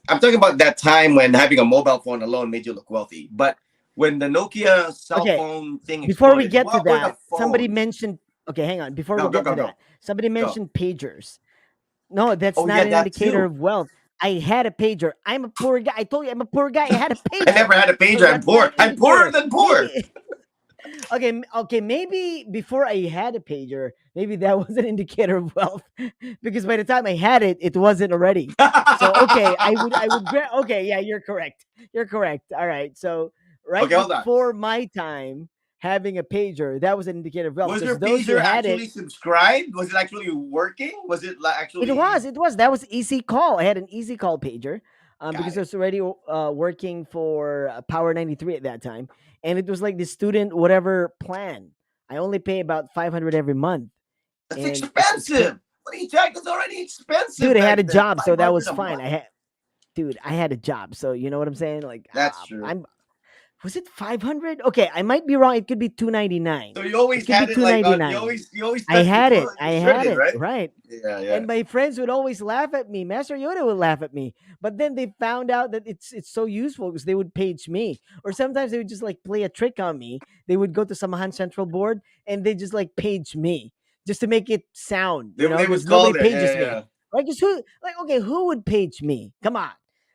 I'm talking about that time when having a mobile phone alone made you look wealthy. But when the Nokia cell Okay, phone thing before we exploded, get to what were the that, somebody phones? mentioned. Okay, hang on. Before we Go, go, get go, to go, that, somebody go. mentioned pagers. No, that's Oh not yeah, an that indicator too. of wealth. I had a pager. I'm a poor guy. I told you I'm a poor guy. I had a I pager. never had a So pager. I'm that's not poor. an I'm poorer indicator. than poor. Maybe okay, okay, maybe before I had a pager, maybe that was an indicator of wealth because by the time I had it, it wasn't already. So okay, okay, yeah, you're correct. You're correct. All right. So right Okay, hold on. before my time having a pager, that was an indicator of wealth Was because your those who pager had it, actually subscribed? Was it actually working? Was it like actually it was that was easy call. I had an easy call pager. got Because I it? was already working for Power 93 at that time, and it was like the student whatever plan. I only pay about 500 every month, That's and it's great. expensive. What are you talking? It's already expensive Dude, I had back a then. job, so that 500 was a fine. month. I had a job, so you know what I'm saying. Like, That's true. I'm was it 500? Okay, I might be wrong. It could be 299. So you It always could be had it like you 299. always you always I touched it. had it. Well, I you sure had did, it. right? Right. Yeah, yeah. And my friends would always laugh at me. Master Yoda would laugh at me. But then they found out that it's so useful because they would page me. Or sometimes they would just like play a trick on me. They would go to Samahan Central Board and they just like page me just to make it sound, They because would nobody call there. pages Yeah, me. yeah. Right? Because okay, who would page me? Come on.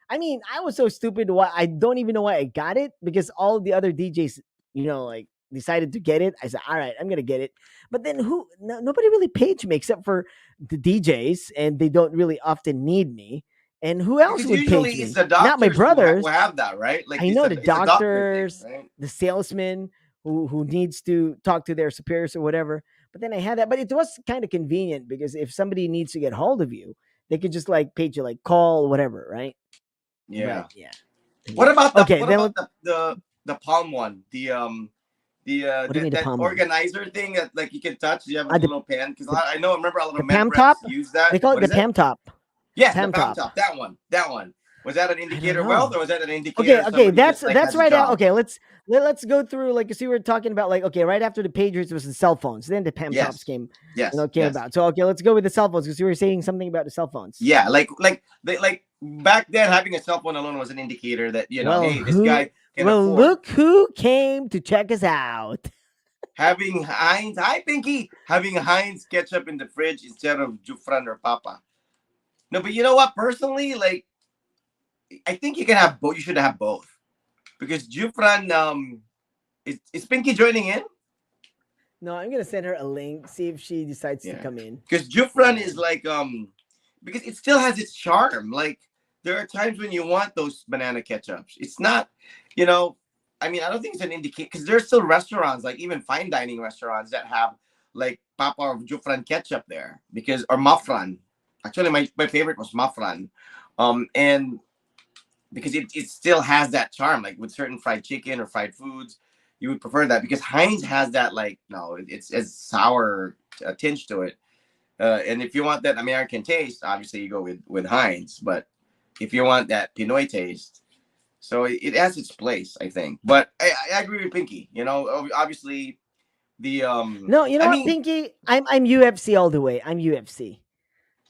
I mean, I was so stupid. Why I don't even know why I got it because all the other DJs, like decided to get it. I said, all right, I'm gonna get it. But then nobody really paged me except for the DJs, and they don't really often need me. And who else Because would usually page it's me? the Not my doctors who brothers. have that, right? Like I know the it's a doctor thing, doctors, right? the salesman who needs to talk to their superiors or whatever. But then I had that, but it was kind of convenient because if somebody needs to get hold of you, they could just like page you, like call, whatever, right? But Yeah. yeah, yeah. Okay, What then about the palm one? what do you mean the That palm one? organizer thing that like you can touch. You have a The little pen because the I know. Remember, a lot the of med Pam reps top? use They that. call it What the is it? Pam top. Yes, the Pam palm top. top. That one. That one. Was that an I don't indicator of wealth, know. or was that an indicator Okay, of okay, somebody just like that's has a right out. job? Okay, let's go through like see we're talking about like okay, right after the pagers was the cell phones. Then the Pam tops Yes. came, Yes. came Yes. about. So okay, let's go with the cell phones because you were saying something about the cell phones. Yeah. Like back then, having a cell phone alone was an indicator that Well, hey, this guy can afford. look who came to check us out. Having Heinz, hi Pinky, having Heinz ketchup in the fridge instead of Jufran or Papa. No, but you know what? Personally, like I think you can have both. You should have both because Jufran, is Pinky joining in? No, I'm gonna send her a link. See if she decides to Yeah, come in. because Jufran is Um, like because it still has its charm. Like there are times when you want those banana ketchups. It's not, you know. I mean, I don't think it's an indicator because there's still restaurants, like even fine dining restaurants, that have like Papa or Jufran ketchup there because or Mafran. Actually, my favorite was Mafran, And because it still has that charm, like with certain fried chicken or fried foods, you would prefer that because Heinz has that like no, it's as sour tinge to it. And if you want that American taste, obviously you go with Heinz. But if you want that Pinoy taste, so it has its place, I think. But I agree with Pinky. You know, obviously the No, you know I what, mean, Pinky? I'm UFC all the way. I'm UFC.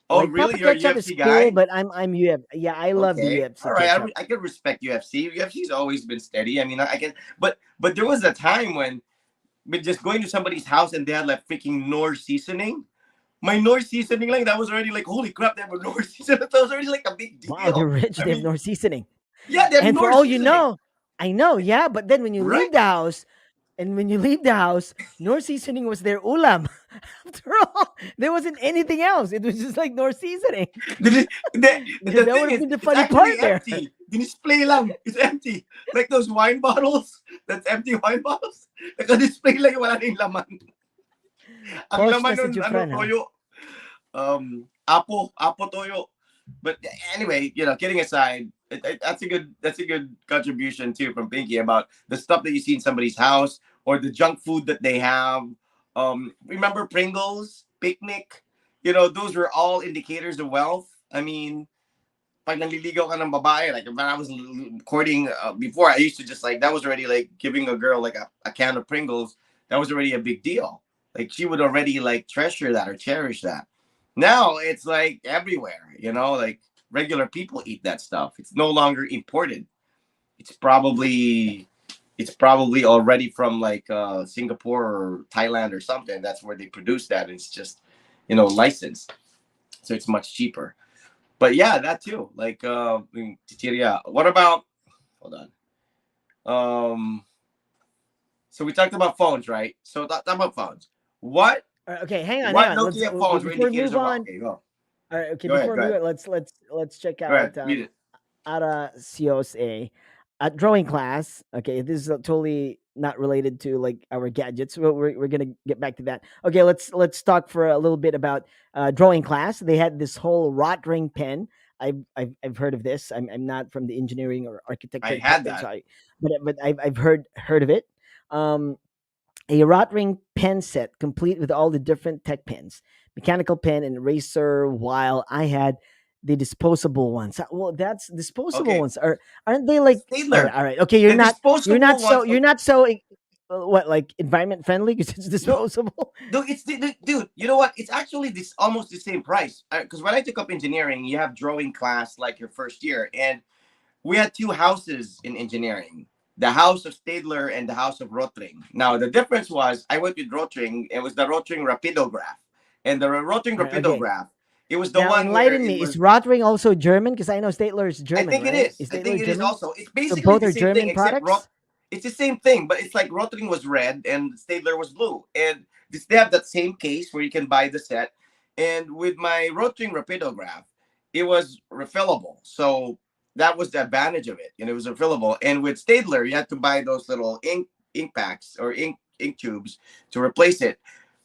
oh Like really? Papa You're a Ketchup is UFC cool, guy? but I'm UFC. Yeah, I love the Okay, UFC all right. ketchup. I could respect UFC. UFC's always been steady. I mean, I can, but there was a time when, but just going to somebody's house and they had like freaking Nor seasoning. My Nor seasoning, like that was already like, holy crap, they have a Nor seasoning. That was already like a big Wow, they're deal. rich. I They have mean, no seasoning. yeah, they have And for Nor all you seasoning, know, I know, yeah, but then when you right? leave the house, and when you leave the house, Nor seasoning was their ulam. After all, there wasn't anything else. It was just like Nor seasoning. The That would thing have is, been the it's funny actually part there. empty. Dinisplay lang. It's empty. Like those wine bottles. That's empty wine bottles. Naka-display lang yung wala na yung laman. Ang Posh laman na si nun, ano, Jufran, ha? toyo. Apo toyo. But anyway, kidding aside, that's a good contribution too from Pinky about the stuff that you see in somebody's house or the junk food that they have. Remember Pringles, picnic? Those were all indicators of wealth. I mean, pag nanliligaw ka ng babae, like when I was courting before, I used to just like that was already like giving a girl like a can of Pringles. That was already a big deal. Like she would already like treasure that or cherish that. Now it's like everywhere, like regular people eat that stuff. It's no longer imported. It's probably it's probably already from like Singapore or Thailand or something. That's where they produce that. It's just licensed, so it's much cheaper. But yeah, that too. Like Titiria. What about? Hold on. So we talked about phones, right? So talk about phones. What Okay, hang on, hang what on. Let's Nokia phones were before we indicators move of wealth? on. Okay, go. All right, okay, Go ahead. before Go we move ahead. on, let's check Go ahead. out Read it. Ara Sios A at drawing class. Okay, this is totally not related to like our gadgets. We're gonna get back to that. Okay, let's talk for a little bit about drawing class. They had this whole rot ring pen. I've heard of this. I'm not from the engineering or I architecture had department, that. so but I've heard of it. Um, a rod ring pen set complete with all the different tech pens, mechanical pen and eraser, while I had the disposable ones. Well, that's disposable Okay, ones. Aren't they like Stadler. all right. Okay, The disposable ones. you're not so what like environment friendly because it's No, disposable. dude, dude. You know what? It's actually this almost the same price. Because when I took up engineering, you have drawing class like your first year, and we had two houses in engineering, the house of Stadler and the house of Rotring. Now, the difference was I went with Rotring, it was the Rotring Rapidograph. And the Rotring All right, okay. Rapidograph, it was the Now one where enlighten it me. Is was, Rotring also German? Because I know Statler is I German, think it right? is. Is I think Statler it is German? also. It's So basically both the are same thing, German except products. it's the same thing, but it's like Rotring was red and Stadler was blue. And they have that same case where you can buy the set. And with my Rotring Rapidograph, it was refillable. So that was the advantage of it. And it was refillable. And with Stadler, you had to buy those little ink packs or ink tubes to replace it.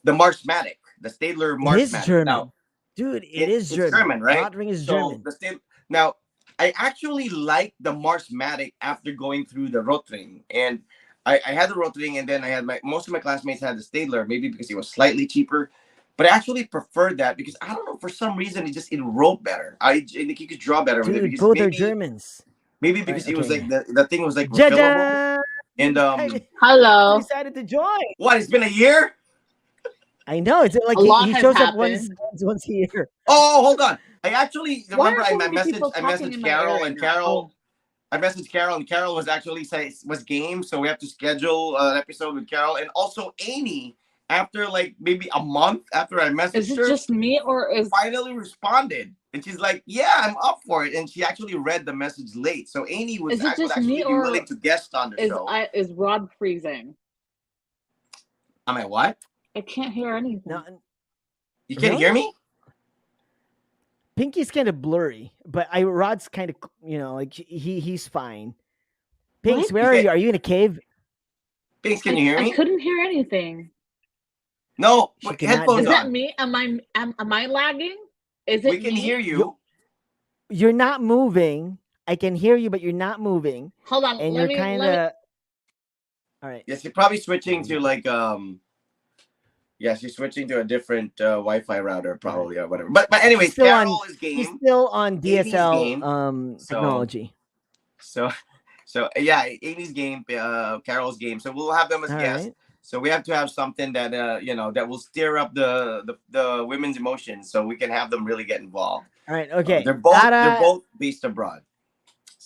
The Marsmatic, the Stadler It is Marsmatic. Now, German, dude. It is it's German. German, right? Rotring is So German. the state now I actually like the Marsmatic after going through the Rotring. And I had the Rotring and then I had most of my classmates had the Stadler, maybe because it was slightly cheaper. But I actually preferred that because I don't know, for some reason it wrote better. I think you could draw better with it Dude, because both are Germans. maybe All right, because it was okay. like the thing was like refillable. Jaja! He And decided, he Hello. decided to join. what, it's been a year? I know. It's like A lot he has shows up once happened. once a year. Oh, hold on. I actually Why remember are so many people I talking messaged in my Carol area and now? Carol Oh, I messaged Carol, and Carol was actually was game, so we have to schedule an episode with Carol, and also Amy. After like maybe a month after I is messaged it her, just me or finally responded, and she's like, "Yeah, I'm up for it." And she actually read the message late, so Amy is it would just me actually be willing or to guest on the show. is Rod freezing? I'm like, what? I can't hear No, anything. You can't really? hear me? Pinky's kind of blurry, but I Rod's kind of like he's fine. Pinks, What? where You are can't. you? Are you in a cave? Pinks, can you hear I me? couldn't hear anything. No, She put cannot headphones Is hear. that on. me? Am I lagging? Is We it can hear me? You you. you're not moving. I can hear you, but you're not moving, Hold on. and Let you're me kind let me of all right. Yes, you're probably Hold switching on, to like yes, you're switching to a different Wi-Fi router all right. probably or whatever. But anyways, Carol is She's game, still on Amy's DSL game. So technology. so so yeah, Amy's game, Carol's game. So we'll have them as All guests. right. So we have to have something that that will stir up the women's emotions, so we can have them really get involved. All right. Okay. They're Ada both based abroad.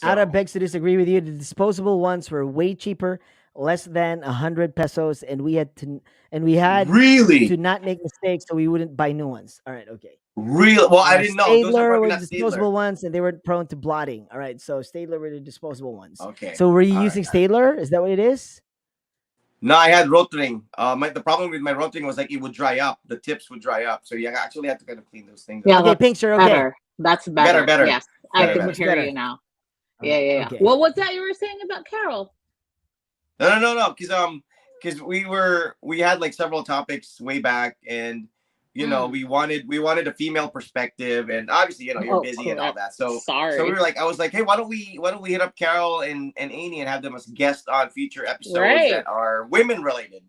Ada So begs to disagree with you. The disposable ones were way cheaper, less than 100 pesos, and we had to really, not make mistakes, so we wouldn't buy new ones. All right. Okay. real. Well, I didn't know. Those are Stadler probably were not Stadler. disposable ones, and they were prone to blotting. All right. So Stadler were the disposable ones. Okay. So were you All right. using Stadler? Is that what it is? No, I had rotring. The problem with my rotring was like it would dry up. The tips would dry up. So you actually have to kind of clean those things Yeah, up. Okay, that's Pinkster. Okay. better. That's Better, better. better, Yes, I better, Okay. can better. Much hear you better. now. All Yeah, right. yeah, yeah. Okay. What was that you were saying about Carol? No. Because we had like several topics way back, and Mm. we wanted a female perspective, and obviously you're Oh, busy and all crap. that. So we Sorry. were like, I was like, hey, why don't we hit up Carol and Amy and have them as guests on future episodes Right. that are women related.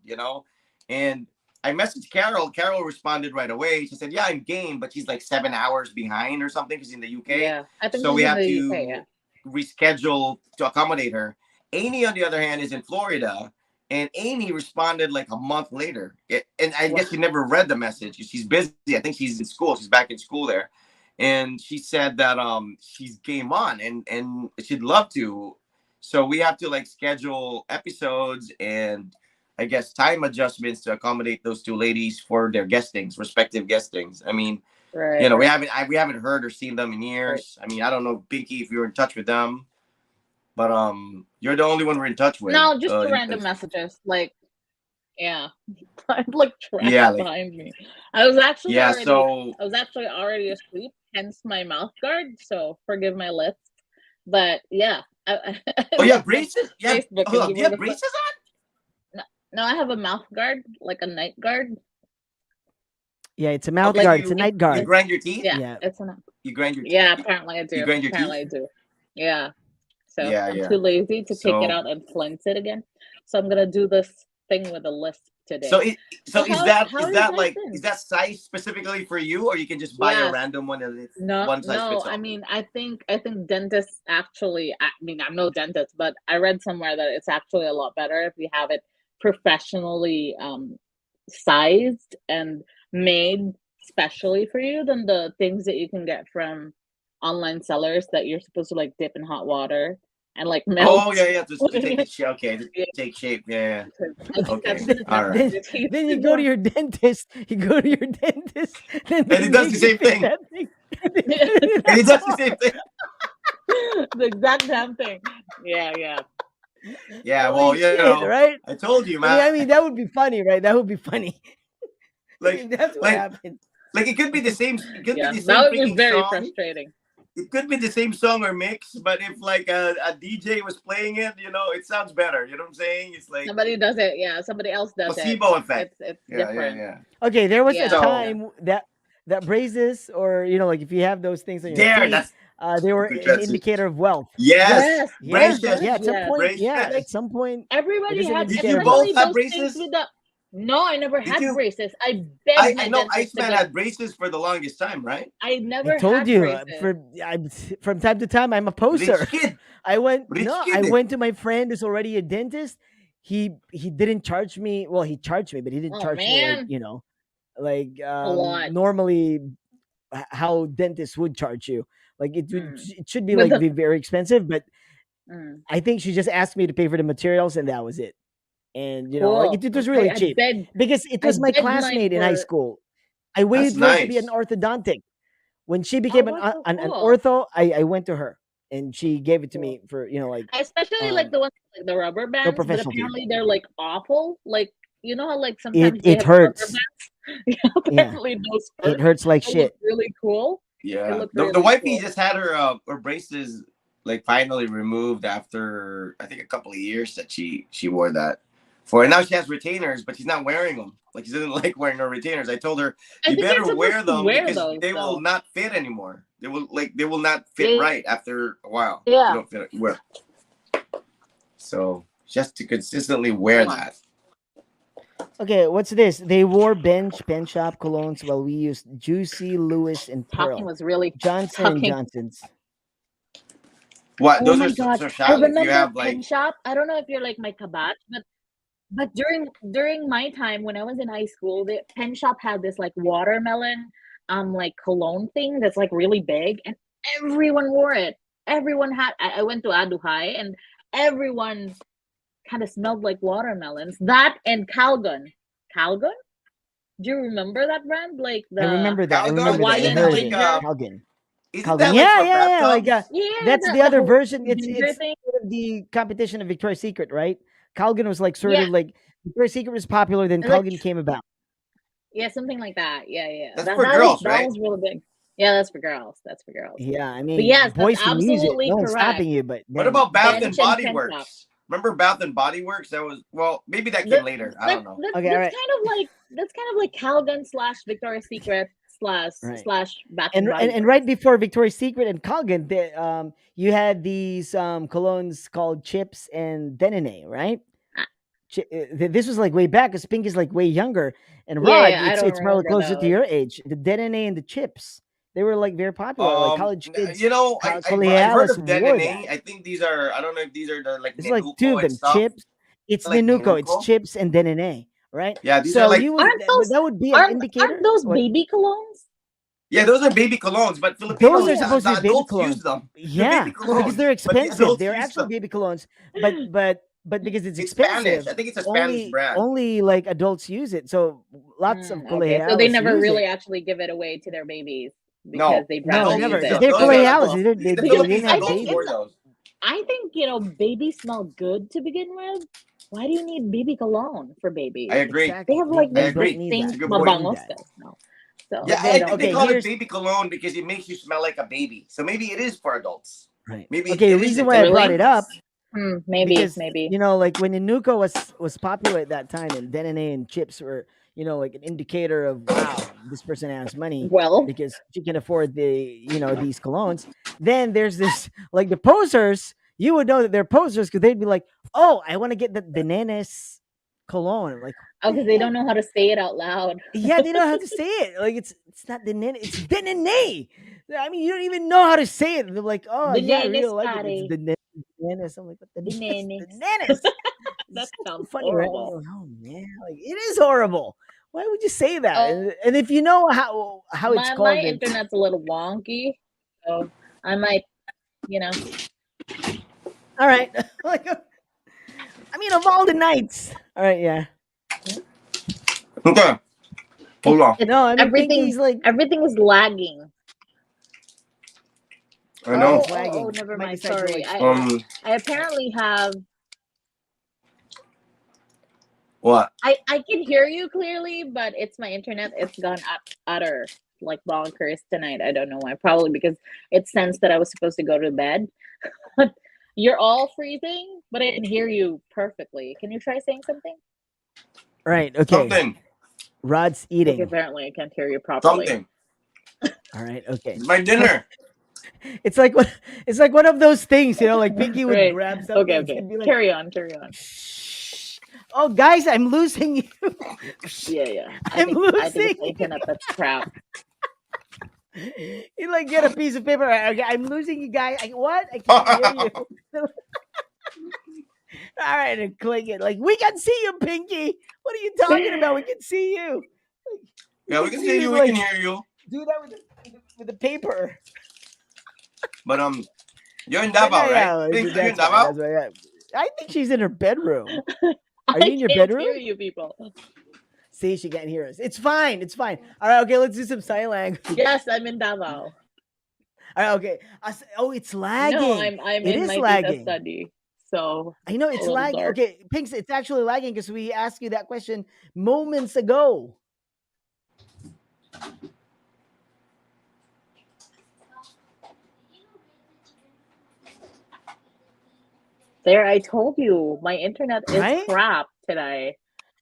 And I messaged Carol. Carol responded right away. She said, yeah, I'm game, but she's like 7 hours behind or something because in the UK. Yeah, I think So she's we in have the UK. Yeah. to reschedule to accommodate her. Amy, on the other hand, is in Florida, and Amy responded like a month later. And I guess she Wow. never read the message. She's busy. I think she's in school. She's back in school there. And she said that she's game on and she'd love to. So we have to like schedule episodes and I guess time adjustments to accommodate those two ladies for their guestings, respective guestings. I mean, Right. Right. we haven't heard or seen them in Right. years. I mean, I don't know, Pinky, if you're in touch with them, but you're the only one we're in touch with. No, just the random messages. Like, yeah, I'm like Yeah, trash like behind me. I was actually yeah. already, So I was actually already asleep. Hence my mouth guard. So forgive my lips. But yeah, I oh, you have looked at braces? Facebook Hold and on. you Do you were have the first. braces on? No, no, I have a mouth guard, like a night guard. Yeah, it's a Oh, mouth like guard. It's a you night you It's guard. grind your teeth? yeah, Yeah. it's an You grind your yeah. teeth? Apparently I You do. grind your Apparently teeth? I do. Yeah. So Yeah, I'm yeah. too lazy to take it So out and cleanse it again. So I'm gonna do this thing with a lisp so today. it So so is how that how is are you that guys like is been? that size specifically for you, or you can just buy a Yes. random one and it's No, one size no. fits I all? mean, I think dentists actually. I mean, I'm no dentist, but I read somewhere that it's actually a lot better if you have it professionally sized and made specially for you than the things that you can get from online sellers that you're supposed to like dip in hot water and like melt. Oh yeah, yeah. To Put in take it. it shape. Okay, to Yeah, take shape. Yeah, because I yeah. think that's Okay. gonna All mess up right. then your teeth then you go to more. your dentist. You go to your dentist, then And they it does the make you same fix thing. that thing. They put it in And that it does the same hole. thing. The exact damn thing. Yeah, yeah. Yeah. Holy Well, shit, right? I told you, I man. mean, that would be funny, right? That would be funny Like, if that's what like, happened. like it could be the same. It could be Yeah, the that same would be freaking very song. frustrating. It could be the same song or mix, but if like a DJ was playing it, it sounds better. You know what I'm saying? It's like Somebody does it, yeah, somebody else does it. placebo effect. It's Yeah, yeah, different. yeah. Okay, there was a Yeah, So yeah. time that braces, or like if you have those things on your there, teeth, that's they a were good an transition. indicator of wealth. Yes, Yes, Yeah, yes, braces, yeah. yes, At some yes. point, yeah. Like At braces. some point, it everybody is an had, Did indicator you of wealth. both especially have those things braces? with the. No, I never Did had you? braces. I begged I my know dentist to Iceman get. had braces for the longest time, right? I I never told had you braces. from time to time I'm a Rich poser. kid, I went rich no, I kid. went to my friend who's already a dentist. He didn't charge me. Well, he charged me, but he didn't Oh charge me like man, like a lot. normally how dentists would charge you. Like Mm. it should be But like the be very expensive, but mm, I think she just asked me to pay for the materials and that was it. And like cool. it was Okay, really cheap because it I was my begged mine classmate in high for. school. I That's waited for her to be an nice. orthodontic. When she Oh, became that's so an cool. ortho, I went to her and she gave it to Cool. me for I especially like um the ones like the rubber no bands, but professional fee. apparently they're like awful. Like you know how like It sometimes they it have rubber hurts. bands. Yeah, Yeah, apparently those it hurt. hurts like They look shit. really cool. They Yeah, look the really wifey cool. just had her braces like finally removed after I think a couple of years that she wore that. for it. Now she has retainers, but she's not wearing them. Like she doesn't like wearing her retainers. I told her I you think you're better supposed wear to them wear because those they will though. not fit anymore. They will not fit Yeah, right after a while. If you yeah. don't fit wear. So just to consistently wear Yeah. that. Okay, what's this? They wore bench pen shop colognes while we used Juicy, Lewis, and Talking Pearl. was really Johnson and talking. Johnson's. What? Oh Those my are god. so I shallow. If you remember have Pen like Shop. I don't know if you're like my kabat, but during my time when I was in high school, the Pen Shop had this like watermelon like cologne thing that's like really big and everyone wore it. Everyone had I went to Aduhai and everyone kind of smelled like watermelons. That and Calgon. Calgon? Do you remember that brand? Like I the remember that. I Calgon, remember that. I isn't Hawaiian that heard of like it. ginger? Calgon. isn't Calgon. that like Yeah, for yeah, yeah. Like bathtubs? Yeah, that's the the other Hawaiian version. ginger It's thing. sort of the competition of Victoria's Secret, right? Calgon was like sort Yeah, of like Victoria's Secret was popular, then like Calgon came about. yeah, something like that. Yeah, yeah. That's That for that was girls, that right? was really big. Yeah, that's for girls. That's for girls. Yeah, I But mean, yes, that's boys can use it. absolutely No one's correct. stopping you. But What then, about Bath and Bench and Body pen shop. Works? Remember Bath and Body Works? That was well, maybe that came That later. I that don't know. that okay, all that's right, kind of like Calgon slash Victoria's Secret right. slash Bath And and r- and, Body and Works. right before Victoria's Secret and Calgon, you had these colognes called Chips and Denine, right? Ah, This was like way back because Pink is like way younger, and yeah, Rod, yeah, I it's don't probably remember closer to those. your age. The Denine and the Chips, they were like very popular. Like college kids, You know, I've heard colegiales of wore that. Denene. I think these are. I don't know if these are the like It's like two of Nenuco and them. stuff. Chips, it's Like Nenuco, it's Nenuco. Chips and Denine, right? Yeah, these are So like you would Aren't those that would be an aren't indicator. those What baby colognes? yeah, those are baby colognes, but those Filipinos, are Yeah. supposed to the be baby adults use colognes. them. They're baby Yeah, because colognes, they're but the expensive. adults They're use actually them. baby colognes, but because it's It's Spanish. expensive, I think it's a Spanish only brand. only like adults use it. So lots of Okay, so they colegiales never use really it. actually give it away to their babies because No, they'd No, rather adults never, use use because it. them. they're Those are Okay, colegiales. adults. They The because didn't Philippines I have adults think wear babies. those. babies smell good to begin with. Why do you need baby cologne for I babies? agree. They Exactly. have like I They this don't agree. need It's distinct a that. good They don't point. need mabango that. smell. So Yeah, But they I then think don't they okay, need call it. it here's baby cologne because it makes you smell like a baby. So maybe it is for adults. right. Maybe Okay, the it is reason why I intended for brought Really? it up adults. Maybe, because maybe. when Inuko was popular at that time, and Denene and Chips were like an indicator of wow, this person has money Well, because she can afford these colognes. Then there's this like the posers. You would know that they're posers because they'd be like, oh, I want to get the Nenes cologne. I'm like, oh, what because the they heck? don't know how to say it out loud. Yeah, they know how to say it. Like it's not the Nene, it's the Nene. I mean, you don't even know how to say it. They're like, oh yeah, I really Bananas like it. It's patty. the Nenes. I'm like, what the Nenes? The Bananas. Nenes. That It's so sounds funny, right? I'm horrible. like, oh man, like it is horrible. Why would you say that? Oh, And if you know how it's my called, it's internet's a little wonky, so I might, you know. all right. Like, I mean, of all the nights, all right, yeah. Okay, hold on. It's No, I mean, everything. Pinky's like, Everything is lagging. I oh, know. it's lagging. Never Might mind. decide to Sorry. like stream. I apparently have. What? I can hear you clearly, but it's my internet. It's gone utter like bonkers tonight. I don't know why. Probably because it sensed that I was supposed to go to bed. You're all freezing, but I can hear you perfectly. Can you try saying something? Right. Okay. Something. Rod's Okay, eating. apparently I can't hear you properly. Something. All right. Okay. It's my dinner. It's like it's like one of those things, like Pinky would Right. grab something Okay, and okay. she'd be like, Carry on, carry on. "Shh. Oh, guys, I'm losing you. Yeah, yeah. I'm I think losing it's the internet that's crap. you." You like get a piece of paper. Okay, I'm losing you, guys. What? I can't hear you. All right, and click it. Like we can see you, Pinky. What are you talking about? We can see you. Yeah, we can can see see you. you. We can Like hear you. do that with the paper. But you're in But Davao, right? yeah, Pink, are you in that's fine. Davao? That's right. I think she's in her bedroom. I Are you in your can't bedroom? hear you people. See, she can't hear us. It's fine. It's fine. All right. Okay, let's do some sign language. Yes, I'm in Davao. All right. Okay. Oh, it's lagging. No, I'm It in is my tita lagging. study. So I know a it's little lagging. dark. Okay, Pinks, it's actually lagging because we asked you that question moments ago. There, I told you, my internet is Right? crap. today.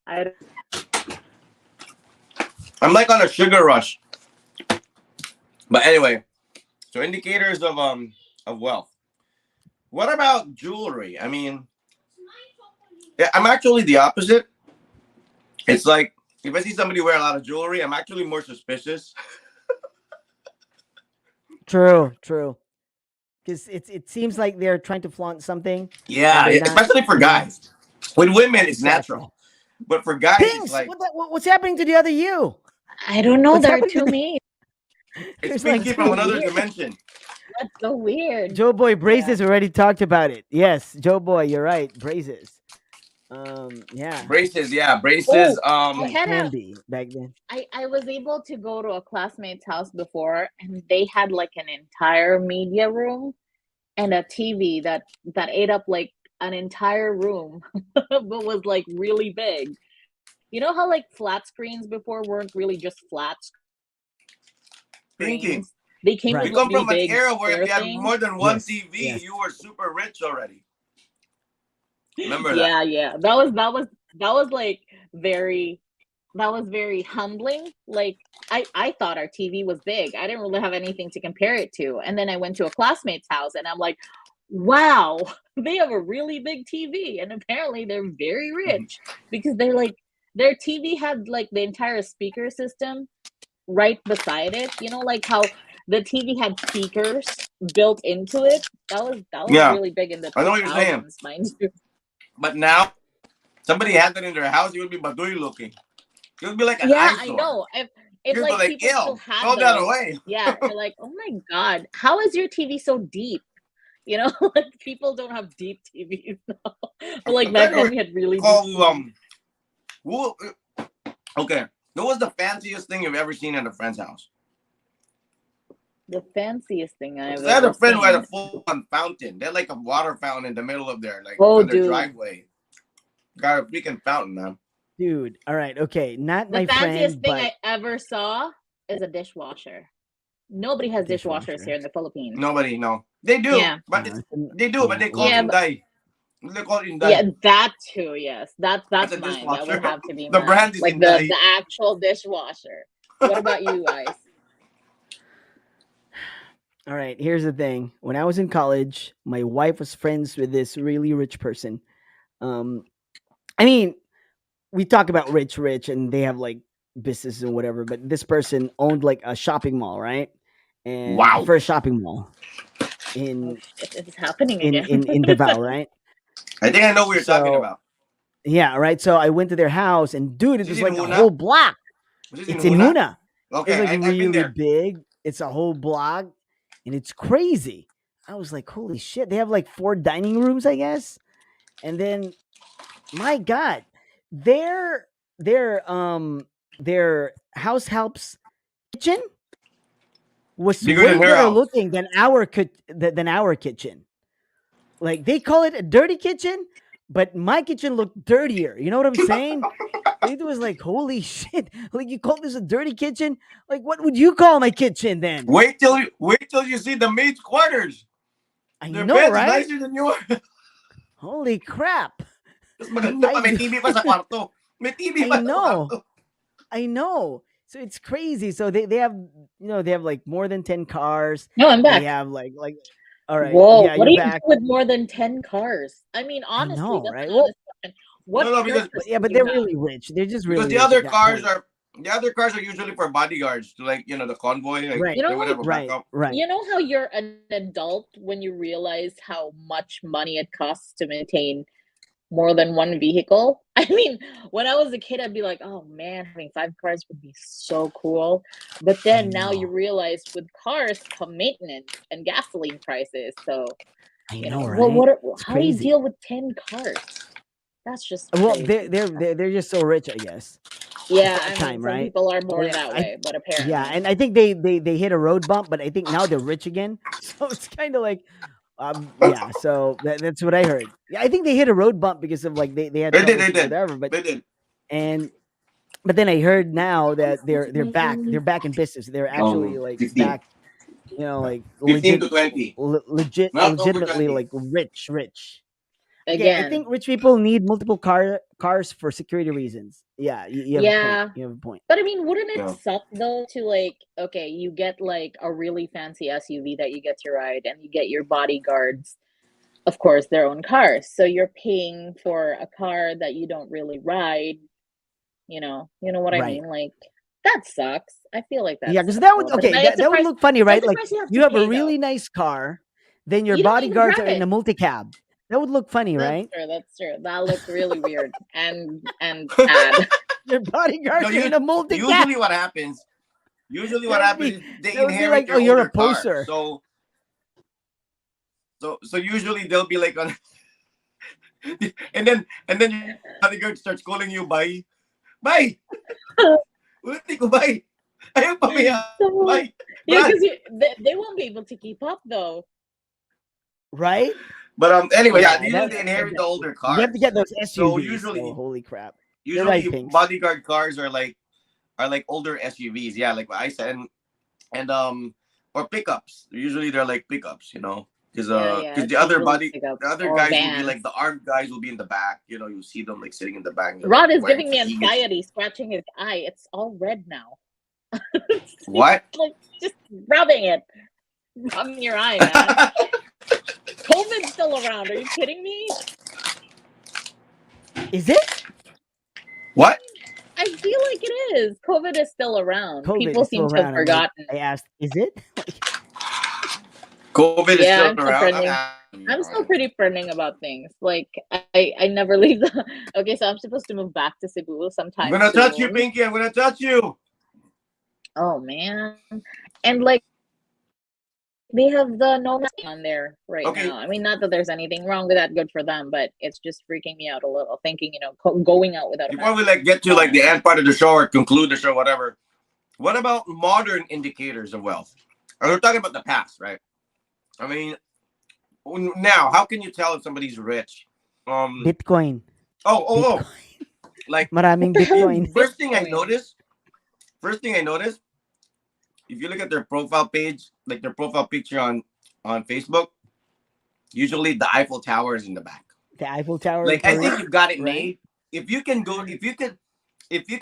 I I'm like on a sugar rush. But anyway, so indicators of wealth. What about jewelry? I mean, yeah, I'm actually the opposite. It's like if I see somebody wear a lot of jewelry, I'm actually more suspicious. True, true. Because it seems like they're trying to flaunt something, and Yeah, they're not. especially for You know guys. With women, it's exactly. natural, but for guys, it's Pinks. like What's happening to the other you? I don't know. What's There are happening to too the? many. it's There's like Pinky from two. another Weird. dimension. That's so weird. Joe Boy Yeah. Braces already talked about it. Yes, Joe Boy, you're right. Braces. Yeah, Braces, yeah, braces. Oh, I they had can a be back then. I was able to go to a classmate's house before, and they had like an entire media room and a TV that ate up like an entire room, but was like really big. You know how like flat screens before weren't really just flat Pinky, screens? They came with you Right. like come really from an big era where if square you had things. more than one Yes. TV, Yes. you were super rich already. Remember that? Yeah, yeah. That was like very that was very humbling. Like I thought our TV was big. I didn't really have anything to compare it to. And then I went to a classmate's house and I'm like, "Wow, they have a really big TV." And apparently they're very rich because they're like their TV had like the entire speaker system right beside it. You know, like how the TV had speakers built into it. That was Yeah, really big in the I know what you're saying. 2000s, mind you. But now, somebody had that in their house, you would be badui looking. It would be like an Yeah, I eyesore. know. If You'd be like like, people still ew, had throw that those, away. yeah, they're like, "Oh my God, how is your TV so deep?" You know, like people don't have deep TVs now. But like I'm back trying to then we had really deep recall TVs. who, okay, what was the fanciest thing you've ever seen at a friend's house? The fanciest thing I've Because I had ever a friend who had a seen. full-on fountain. They had like a water fountain in the middle of their, like, Oh, on their dude. driveway. Got a freaking fountain, man. Dude. All right. Okay. Not The my fanciest friend, thing but I ever saw is a dishwasher. Nobody has dishwashers dishwasher. here in the Philippines. Nobody, no. They do, Yeah. but it's, but Yeah. they call it Yeah, Yeah. but Inday. They call it yeah, Inday. that too, yes. That's That's that's a mine. That would dishwasher. have to be The mine. brand is Like the Inday. actual dishwasher. What about you, Ice? All right. Here's the thing. When I was in college, my wife was friends with this really rich person. Um, I mean, we talk about rich, and they have like businesses and whatever. But this person owned like a shopping mall, right? And the Wow. first shopping mall Oh in shit, it's happening in again. in in Davao, right? I think I know what you're talking So about. yeah, right. So I went to their house, and dude, Is it this was in like a whole Huna? block. Was this in It's in Huna? Huna. It's Okay, like I've been really there. big. It's a whole block, and it's crazy. I was like, holy shit! They have like 4 dining rooms, I guess, and then my god, their their um their house helps kitchen was Bigger way than her better house. looking than our kitchen. Like they call it a dirty kitchen, but my kitchen looked dirtier. You know what I'm saying? It was like, holy shit! Like you call this a dirty kitchen? Like what would you call my kitchen then? Wait till you see the maid's quarters. I Their know, bed's right? nicer than yours. Holy crap! Mas maganda I pa, may do. TV pa sa kwarto. May TV I pa sa know. kwarto. I know. So it's crazy. So they have they have like more than 10 cars. No, I'm They back. have like all right, Whoa, yeah, what you're do you do back. with more than 10 cars? I mean, I honestly, know, that's right? an Well, honest question. No, What no, purpose yeah, do but you they're have? really rich. They're just because really the rich at other that cars point. are the other cars are usually for bodyguards to, like, the convoy, like Right, You they know would how have a right, backup. right. you know how you're an adult when you realize how much money it costs to maintain more than one vehicle? I mean, when I was a kid, I'd be like, "Oh man, having 5 cars would be so cool." But I then now you know. realize with cars come maintenance and gasoline prices. So, I know, well, right? It's how do you crazy. deal with 10 cars? That's just Well, they're crazy. they're they're, they're just so rich, I guess, at Yeah, that I mean, time, some right? people are born Yeah, that way, but yeah, apparently. and I think they hit a road bump, but I think now they're rich again. So it's kind of like, yeah. So that's what I heard. Yeah, I think they hit a road bump because of like they had They did, troubles they with did, whatever. But they did. and but then I heard now that they're back. They're back in business. They're actually like 15. back. Like 15 to 20. Not over legitimately 20. like rich. Okay, I Again, think rich people need multiple cars for security reasons. Yeah, you have a point. yeah. You have a point. But I mean, wouldn't it Yeah. suck though to like, okay, you get like a really fancy SUV that you get to ride, and you get your bodyguards, of course, their own cars. So you're paying for a car that you don't really ride. You know what I Right. mean? Like that sucks. I feel like that Yeah, because sucks that a would little bit. okay. And it's a That would price. look funny, right? That's a Like price you have you to have a pay, really though. nice car, then your You don't even bodyguards drive are in it. a multicab. That would look funny, That's right? true. That's true. That look really weird and sad. Your So bodyguards are in a multicab. usually what happens, usually That what would happens be is they that would be inherit like, oh, your you're a older car. poser. So usually they'll be like on, and then your bodyguard starts calling you bye. Bye. Ulit ko bye. Ayaw pa miya. So Bye. yeah, Brad. because they won't be able to keep up though. Right? But anyway, yeah, Yeah, usually they inherit the older you have to get cars. those So SUVs. So usually holy crap. You're right, usually Pinks. bodyguard cars are like older SUVs. Yeah, like what I said, and or pickups. Usually they're like pickups, because Yeah, yeah. the It's other usually body the pickups other or guys will be like vans. the armed guys will be in the back. You see them like sitting in the back, Rod is wearing giving me fatigues. anxiety, scratching his eye. It's all red now. He's What? like just rubbing it, rubbing your eye, man. COVID's still around. Are you kidding me? Is it? What? I feel like it is. COVID is still around. COVID People is still seem to have around. I'm like, forgotten. I asked, is it? Like, COVID is Yeah, still I'm still around. friendly. I'm still pretty friendly about things. Like I never leave the. Okay, so I'm supposed to move back to Cebu I'm sometime gonna touch you, soon. Pinky. I'm gonna touch you. Oh man, and like they have the no mask on there right Okay, now. I mean, not that there's anything wrong with that. Good for them, but it's just freaking me out a little. Thinking, going out without a before mask we is like get to like the fun. end part of the show or conclude the show, whatever. What about modern indicators of wealth? We're talking about the past, right? I mean, now how can you tell if somebody's rich? Um. Bitcoin. Oh. Bitcoin. Like Maraming What the hell is Bitcoin. first thing I Bitcoin? noticed. First thing I noticed. If you look at their profile page, like their profile picture on Facebook, usually the Eiffel Tower is in the back. The Eiffel Tower in Like I think Paris, you've got it right? made. If you can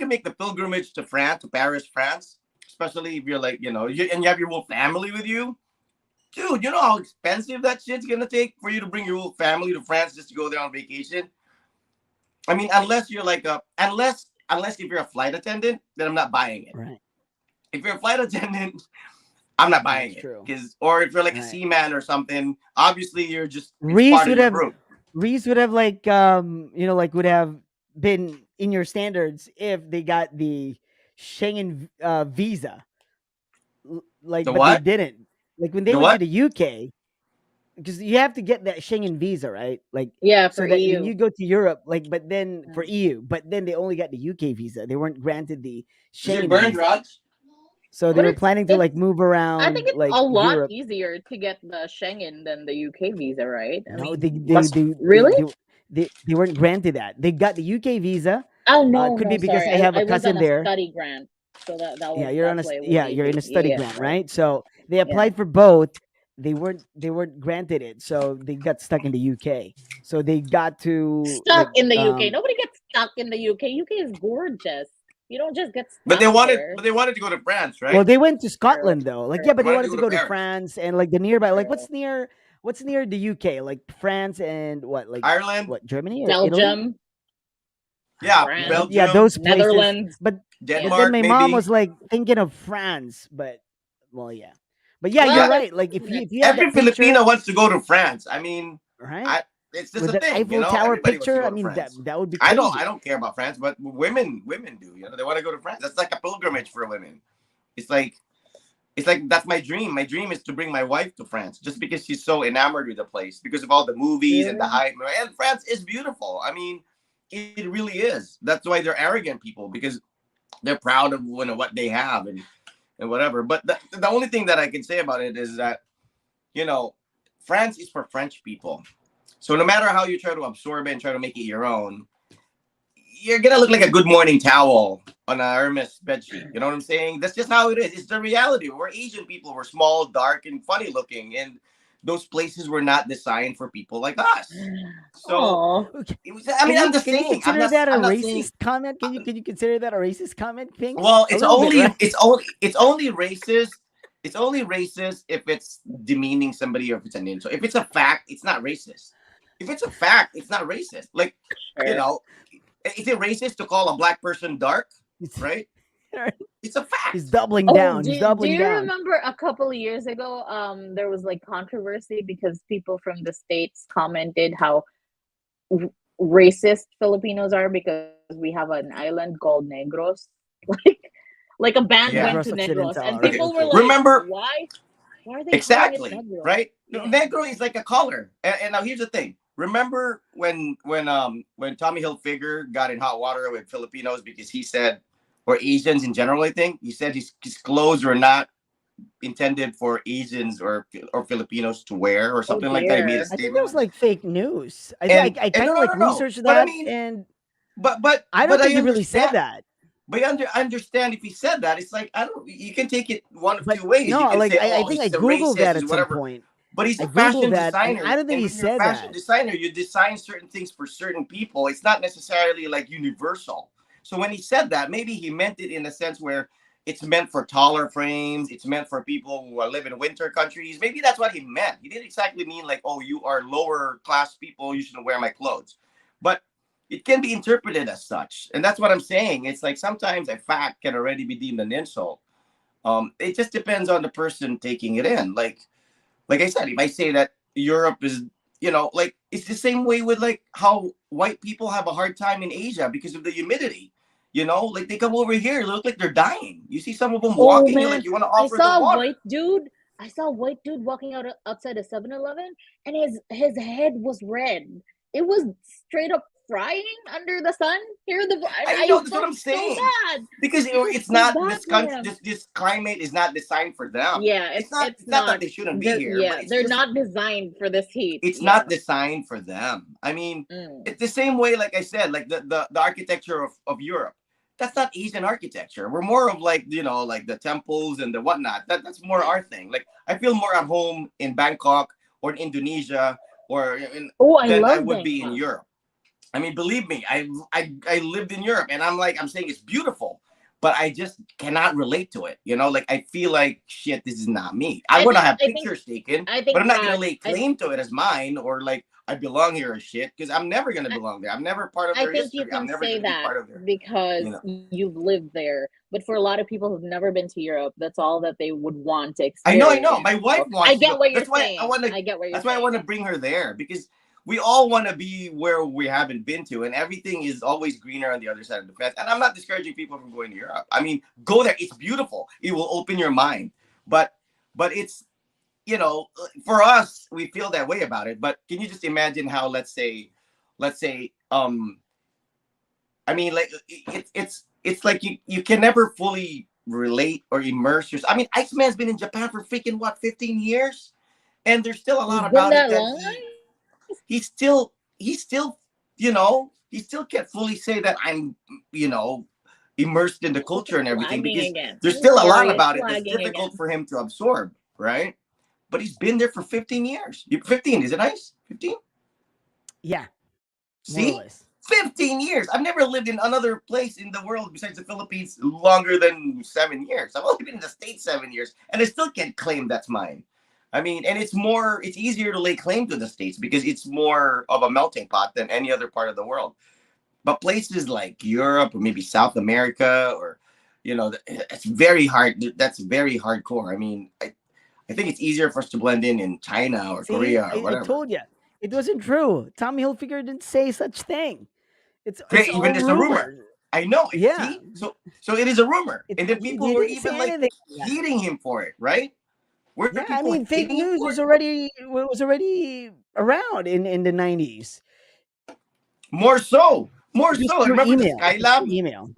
make the pilgrimage to France, to Paris, France, especially if you're like and you have your whole family with you, dude. You know how expensive that shit's gonna take for you to bring your whole family to France just to go there on vacation. I mean, unless you're like unless if you're a flight attendant, then I'm not buying it. Right. If you're a flight attendant, I'm not buying That's it true. or if you're like a Right. seaman or something, obviously it's Reese part of would your have group. Reese would have like like would have been in your standards if they got the Schengen visa. Like, The but they what? didn't. Like when they The went to what? the UK, because you have to get that Schengen visa, right? Like Yeah, for so that when EU. you go to Europe, like but then for Mm. EU, but then they only got the UK visa. They weren't granted the Is it Schengen burned, visa. Raj? So they But were planning to like move I think around it's like a lot Europe. easier to get the Schengen than the UK visa, right? I No, mean, What's really? they weren't granted that. They got the UK visa. Oh Could no, be because sorry. I I, have a I was on cousin a there. study grant, so Yeah, that's why it was you're in easy. a Yeah, study yeah, grant, right. right? So they Yeah. applied for both. They weren't granted it, so they got stuck in the UK. So they got to Stuck in the UK. Nobody gets stuck in the UK. UK is gorgeous. You don't just get but they stuck wanted there. but they wanted to go to France, well, right? they went to True, Scotland though. Like true, yeah, They but they wanted to wanted go to to go to Paris. France and like the nearby. Like true. what's near the UK? Like France and Ireland, what Germany or Italy? Belgium, yeah, France, Yeah, Belgium, those places. Netherlands. But Yeah. then Denmark, my mom maybe. was like thinking of France, but well, yeah. But yeah, you're Yeah, Well, there's right. Like isn't if you have every that picture, Filipino wants to go to France. I mean, right? I it's just With a that thing, Eiffel Tower everybody wants to picture, go I to mean France. that would be I crazy. don't care about France, but women do. They want to go to France. That's like a pilgrimage for women. It's like that's my dream. My dream is to bring my wife to France, just because she's so enamored with the place, because of all the movies and the really. hype. And France is beautiful. I mean, it really is. That's why they're arrogant people, because they're proud of what they have and whatever. But the only thing that I can say about it is that you know France is for French people. So no matter how you try to absorb it and try to make it your own, you're gonna look like a Good Morning towel on a Hermes bedsheet. You know what I'm saying? That's just how it is. It's the reality. We're Asian people. We're small, dark, and funny looking, and those places were not designed for people like us. So Oh, Okay. it was, I mean, I'm just Can you saying. consider that a I'm not saying. racist comment? Can you consider that a racist comment, Pinks? Well, A little bit, right? it's only racist. It's only racist if it's demeaning somebody or if it's an insult. If it's a fact, it's not racist. If it's a fact, it's not racist. Like, you sure. know, is it racist to call a black person dark? It's, Right? It's a he's fact. doubling Oh, down. He's do doubling you down. remember a couple of years ago, there was like controversy because people from the States commented how r- racist Filipinos are because we have an island called Negros. Like, like a band went Yeah. to Negros Negros, and Occidental. Right. people Okay. were Okay. like, Remember why are they calling it exactly Negros? right. Yeah. Negro is like a color. And now here's the thing. Remember when Tommy Hilfiger got in hot water with Filipinos because he said, or Asians in general, I think he said his clothes were not intended for Asians or Filipinos to wear or Oh something like that. He made a dear. I think that statement, was like fake news. I and kind no, of no, like no, no. researched But I that, mean, and I don't but think I he really said understand. that. But I understand if he said that. It's like I don't. You can take it one of But two ways. You no, can like say, I "Oh, think I he's a googled racist," that he's at some whatever. point. But he's I a googled fashion that, and designer, I don't think and he when you're a said fashion that. designer, you design certain things for certain people. It's not necessarily like universal. So when he said that, maybe he meant it in a sense where it's meant for taller frames. It's meant for people who live in winter countries. Maybe that's what he meant. He didn't exactly mean like, "Oh, you are lower class people. You shouldn't wear my clothes." But it can be interpreted as such, and that's what I'm saying. It's like sometimes a fact can already be deemed an insult. It just depends on the person taking it in. Like I said, if I say that Europe is, like it's the same way with like how white people have a hard time in Asia because of the humidity. Like they come over here, they look like they're dying. You see some of them Oh walking, you're like man, you want to I offer them saw a water. white dude. I saw a white dude walking outside a 7-Eleven, and his head was red. It was straight up frying under the sun. Here the and I I know that's what felt I'm so saying. bad. Because I felt it's so not bad this for country, him. this climate is not designed for them. Yeah, It's not. it's It's not that not. they shouldn't be They're here, but yeah, it's they're just not designed for this heat. it's not Yeah. designed for them. I mean, Mm. it's the same way, like I said, like the architecture of Europe. That's not Asian architecture. We're more of like, like the temples and the whatnot. That's more our thing. Like I feel more at home in Bangkok or in Indonesia Oh, I than I love would be in Bangkok. Europe. I mean, believe me, I lived in Europe, and I'm saying it's beautiful, but I just cannot relate to it. Like I feel like shit. This is not me. I I want to think have I think pictures taken, I but think I'm not gonna Rod. lay I claim to it as mine or like I belong here or shit because I'm never gonna belong there. I'm never part of I their think you history. I'm can never say gonna be that part of their, because you know. you've lived there. But for a lot of people who've never been to Europe, that's all that they would want to I know. experience. My wife So I wants to get go. what you're saying. I get what you're That's why I saying. want to bring her there because we all want to be where we haven't been to, and everything is always greener on the other side of the fence. And I'm not discouraging people from going to Europe. I mean, go there. It's beautiful. It will open your mind. But it's for us, we feel that way about it. But can you just imagine how let's say I mean, like it's like you can never fully relate or immerse yourself. I mean, Iceman's been in Japan for freaking what 15 years, and there's still a It's lot been about it that that long, he still can't fully say that I'm you know immersed in the guys? culture and It's everything lagging because again. there's I'm still a lot sorry, it's about it that's lagging difficult again. for him to absorb, right? But he's been there for 15 years. 15, is it nice? 15? Yeah, more or See? less. 15 years. I've never lived in another place in the world besides the Philippines longer than 7 years. I've only been in the States 7 years, and I still can't claim that's mine. I mean, and it's easier to lay claim to the States because it's more of a melting pot than any other part of the world. But places like Europe or maybe South America or, it's very hard. That's very hardcore. I mean, I think it's easier for us to blend in China or See, Korea or I whatever. told you it wasn't true. Tommy Hilfiger didn't say such thing. It's Great, even all there's a rumor. rumors. I know. Yeah, See, so it is a rumor, it and then people he were didn't even say like anything like that. hating him for it, right? Were Yeah, I people mean, fake hating him news for it? was already around in the 90s. More Just so. through Remember the email. Just through Skylab? email.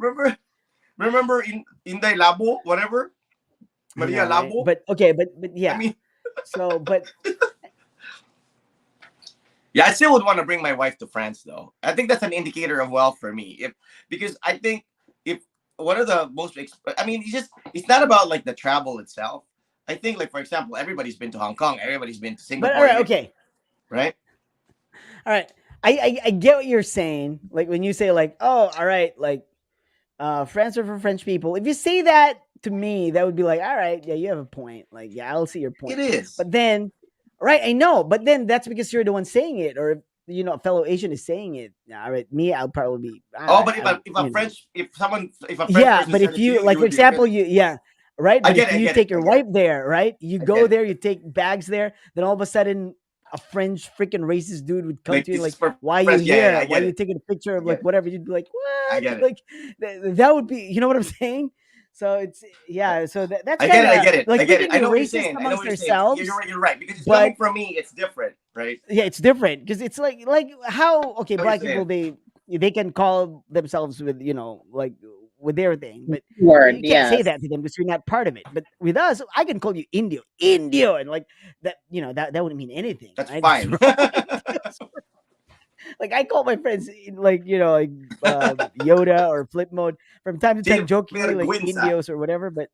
Remember in the Labo, whatever I Maria know, right? Labo. But okay, but I yeah. mean, So, but yeah, I still would want to bring my wife to France, though. I think that's an indicator of wealth for me. If because I think if one of the most, I mean, it's not about like the travel itself. I think, like for example, everybody's been to Hong Kong, everybody's been to But all Singapore, right, okay, right? all right. I get what you're saying. Like when you say like, oh, all right, like France are for French people. If you say that to me, that would be like, all right, yeah, you have a point. Like, yeah, I'll see your It point. is. But then, right, I know. But then that's because you're the one saying it, or if, a fellow Asian is saying it. Yeah, all right, me, I'll probably be all Oh, right. but I don't, if a French yeah, person but said if it to you you, like, you for would be example, offended. yeah, right. I But get if it. I you get it. take your I get wife it. there, right, you I go get it. there, you take bags there, then all of a sudden a French freaking racist dude would come Like to you and this is like, for why are you friends. Yeah, yeah, here? I Why are get you it. taking a picture I of get like it. whatever? You'd be like, I what? get it. Like that would be, you know what I'm saying? So it's yeah. So that's I get kind it. I of get it. I like we get it. can I be know what you're racist saying. I know what amongst you're saying. You're ourselves, right. You're right because it's but coming from me. It's different, right? yeah, it's different because it's like how okay, I know what black you're people saying. they can call themselves with like with their thing, but Word, you can't say yes. that to them because you're not part of it. But with us, I can call you Indio, and like that, that wouldn't mean anything, That's right? Because fine. we're all Indios. Like I call my friends like like Yoda or Flip Mode from time to time, Tip jokingly like vergüenza. Indios or whatever, but.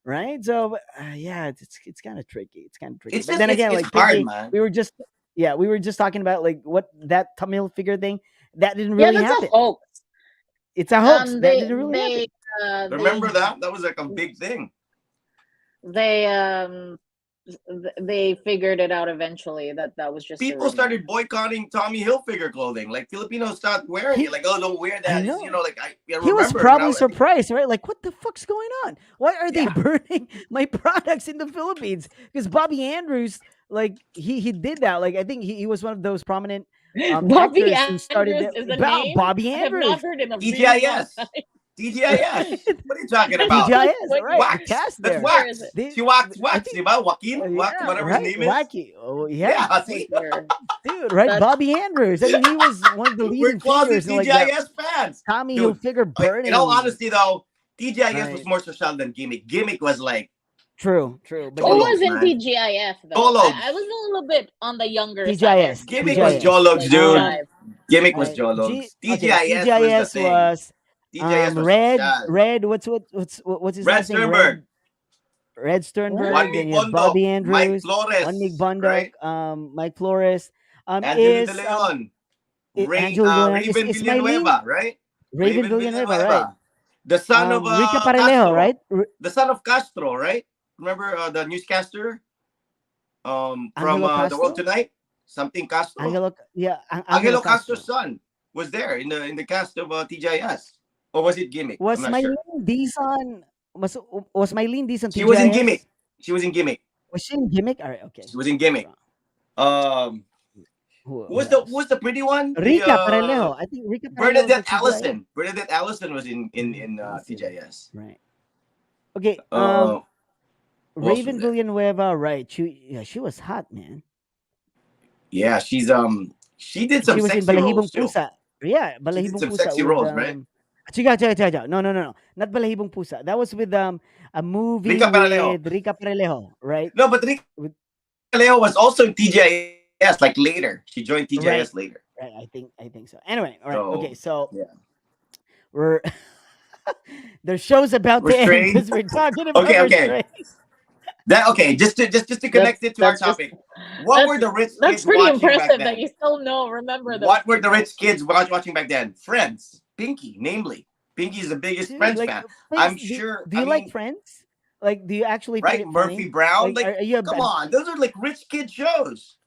Right, so yeah, it's kind of tricky. It's kind of tricky, It's but just then again, it's like hard, Pinky, man. we were just we were just talking about like what that Tamil figure thing that didn't Yeah, really that's a happen. hoax. It's a hoax that They didn't really they happen. they Remember that? That was like a big thing. they they figured it out eventually that that was just a People rumor. started boycotting Tommy Hilfiger clothing. Like Filipinos stopped wearing it. He, Like, oh, don't wear I that. It's, know like I he was remember when probably I think, surprised, right? Like, what the fuck's going on? Why are they yeah, burning my products in the Philippines? Because Bobby Andrews, like, he did that. Like, I think he was one of those prominent Bobby actors who started Andrews that. is a name Bobby I have not Andrews, heard in a really long time. TGIS, TGIS. What are you talking about? TGIS, What right? year? The Wax. cast That's there. What year is Wax. it? They, She wax, I wax. think, Diba? Joaquin, wax, yeah, whatever his right, name is. wacky. Oh yeah, Yeah, What see, year? dude, right? That's Bobby Andrews. I mean, he was one of the we're leading closet figures in like the TGIS fans, Tommy dude. Hilfiger In all burning. honesty, though, TGIS was Right. more social than Gimmick. Gimmick was like True, true. But who Gimmick, was Jologs, in man. TGIF though? I was Jologs. a little bit on the younger side of TGIS, Gimmick was TGIS. Jologs, like dude. jive. Gimmick was Right. Jologs. Okay, TGIS was the TGIS thing. was TGIS was Red social. what's his Red last name? Red Sternberg, Red What? Juan Sternberg. Then Mig you had Bondok, Bobby Mike Andrews, One Mig Flores, Bundok, right? Mike Flores. Angelo De Is Leon, Angelo De Leon Raven is Mylene Villanueva, right? Raven Raven Villanueva, right? Villanueva, the son of Rica Paralejo, right? Castro, the son of Castro, right? Remember the newscaster from Angelo The World Castro, Tonight, something Castro, Yeah, Angelo Angelo Castro's Castro. son was there in the cast of TGIS, or was it Gimmick? I'm Was not sure. Mylene Dizon was Mylene Dizon She was in TGIS? Gimmick. She was in Gimmick. Was she in Gimmick? All right, okay. She was in I was Gimmick. wrong. Um, Who else? who's the pretty one? The Rica Paralejo. I think Rica Paralejo was Bernadette at TGIS. Allison. Bernadette Allison was Bernard in Allison. TGIS. Right. Okay. Uh, who else was Raven there? Villanueva. Right. She was hot, man. Yeah, she did some She was in sexy roles Balahibong too. Pusa. Yeah, She did Balahibong some Pusa sexy with roles, right? Chiga. No. Not Balahibong Pusa. That was with a movie Rica Paralejo. with Rica Paralejo, right? No, but Rica With Paralejo was also in TGIS like later. She joined TGIS right. later. Right. I think so. Anyway, all right. So Okay, so yeah, we're the show's about to end restrained. because we're talking about Okay, okay. restraint. That okay. Just to connect it to our That's just topic. What that's were the rich that's kids pretty watching back impressive that then? you still remember those What were the people. rich kids watching back then? Friends. Pinky, namely. Pinky is the biggest Dude, Friends like, fan. please, I'm sure. do I you like mean, Friends? Like, do you actually find right? it Murphy funny? Brown. Like, Like, are you come on. Those are like rich kid shows.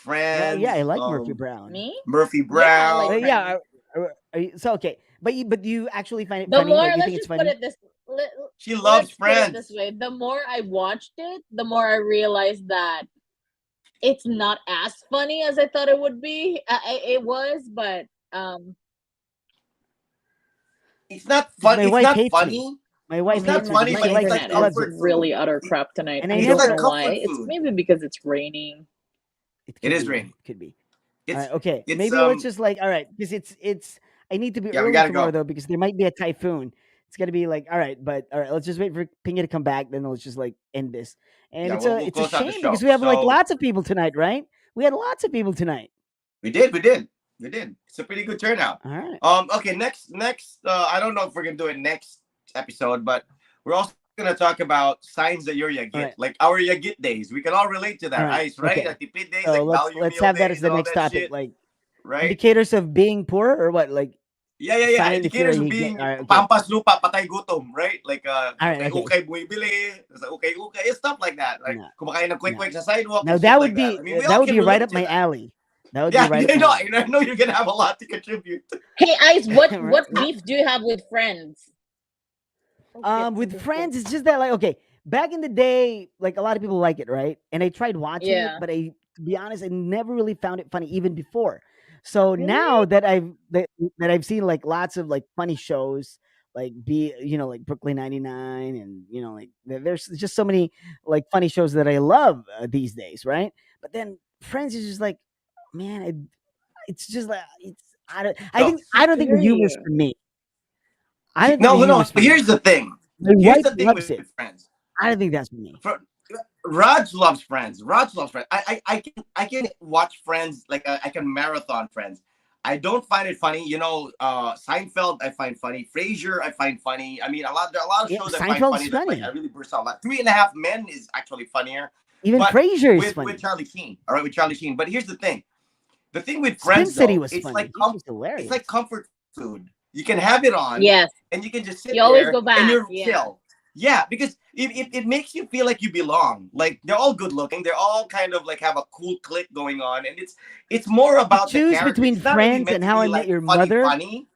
yeah, I Friends. like Murphy Brown. Me? Murphy Yeah, I like Brown. Yeah, Friends. so okay, but do you actually find it The funny? more, Like, you think let's it's just put funny? it this let, She loves let's put it this Friends. way. The more I watched it, the more I realized that it's not as funny as I thought it would be. It was, but It's not Because fun. my It's wife not hates me. funny. My wife It's not hates me my because funny, my she but it's likes like internet is comfort food. really utter crap tonight. and I I It's don't never. like know why. comfort It's food. maybe because it's raining. It It could is be. raining. It could be. All It's right. Okay. it's Maybe let's just like. All right, because it's. I need to be yeah. We early gotta tomorrow go. though because there might be a typhoon. It's gonna be like all right, but all right. Let's just wait for Pinga to come back. Then let's just like end this. And Yeah, it's we'll a close out the shame because show. we have like So lots of people tonight, right? We had lots of people tonight. we did. It's a pretty good turnout. All right. Okay, next I don't know if we're gonna do it next episode, but we're also gonna talk about signs that you're All yagit, right. like our yagit days. We can all relate to All that, right. Ice, right? Okay. Like tipid days, So like let's value let's meal have that as days, the and all next that topic. shit, Like right? indicators of being poor or what? Like Yeah, yeah, yeah. sign if you're Indicators of you get. being All right. Okay. pampas lupa, patay gutom, right? Like All right. Okay. okay-okay bumibili, okay-okay, stuff like that. Like No. kumakain ng No. quick-quick sa sidewalk Now and shit that like would that. be I mean, we that all would can be right relate up to my that. alley. That would be Yeah, right up I my know, alley. I know you're gonna have a lot to contribute. Hey, Ice, what Right. beef do you have with friends? Oh shit, With something's going. friends, it's just that like okay, back in the day, like a lot of people like it, right? And I tried watching it, Yeah. but to be honest, I never really found it funny even before. So now Really? that I've seen like lots of like funny shows, like like Brooklyn 99, and like there's just so many like funny shows that I love these days, right? But then Friends is just like, man, it's just like No, I don't think the Hear humor's you. for me. I don't think the no, humor's no. for me. Here's the thing. My Here's wife the thing loves with it. friends. I don't think that's for me. For Raj loves Friends. Raj loves Friends. I can watch Friends like I can marathon Friends. I don't find it funny. Seinfeld I find funny. Frasier I find funny. I mean, there are a lot of Yeah, shows I find Seinfeld's funny that like I funny. really burst out. Like Three and a Half Men is actually funnier, Even but Frasier is with funny. Charlie Sheen. All right, with Charlie Sheen. But here's the thing. The thing with Spin Friends City though, was it's funny. like He was hilarious. comfort food. You can have it on, Yes. and you can just sit You always there go and back. you're Yeah. chill. Yeah, because it makes you feel like you belong. Like they're all good looking. They're all kind of like have a cool click going on, and it's more To about the choose character. between It's not really Friends meant and to How be I Met like Your funny, Mother, funny.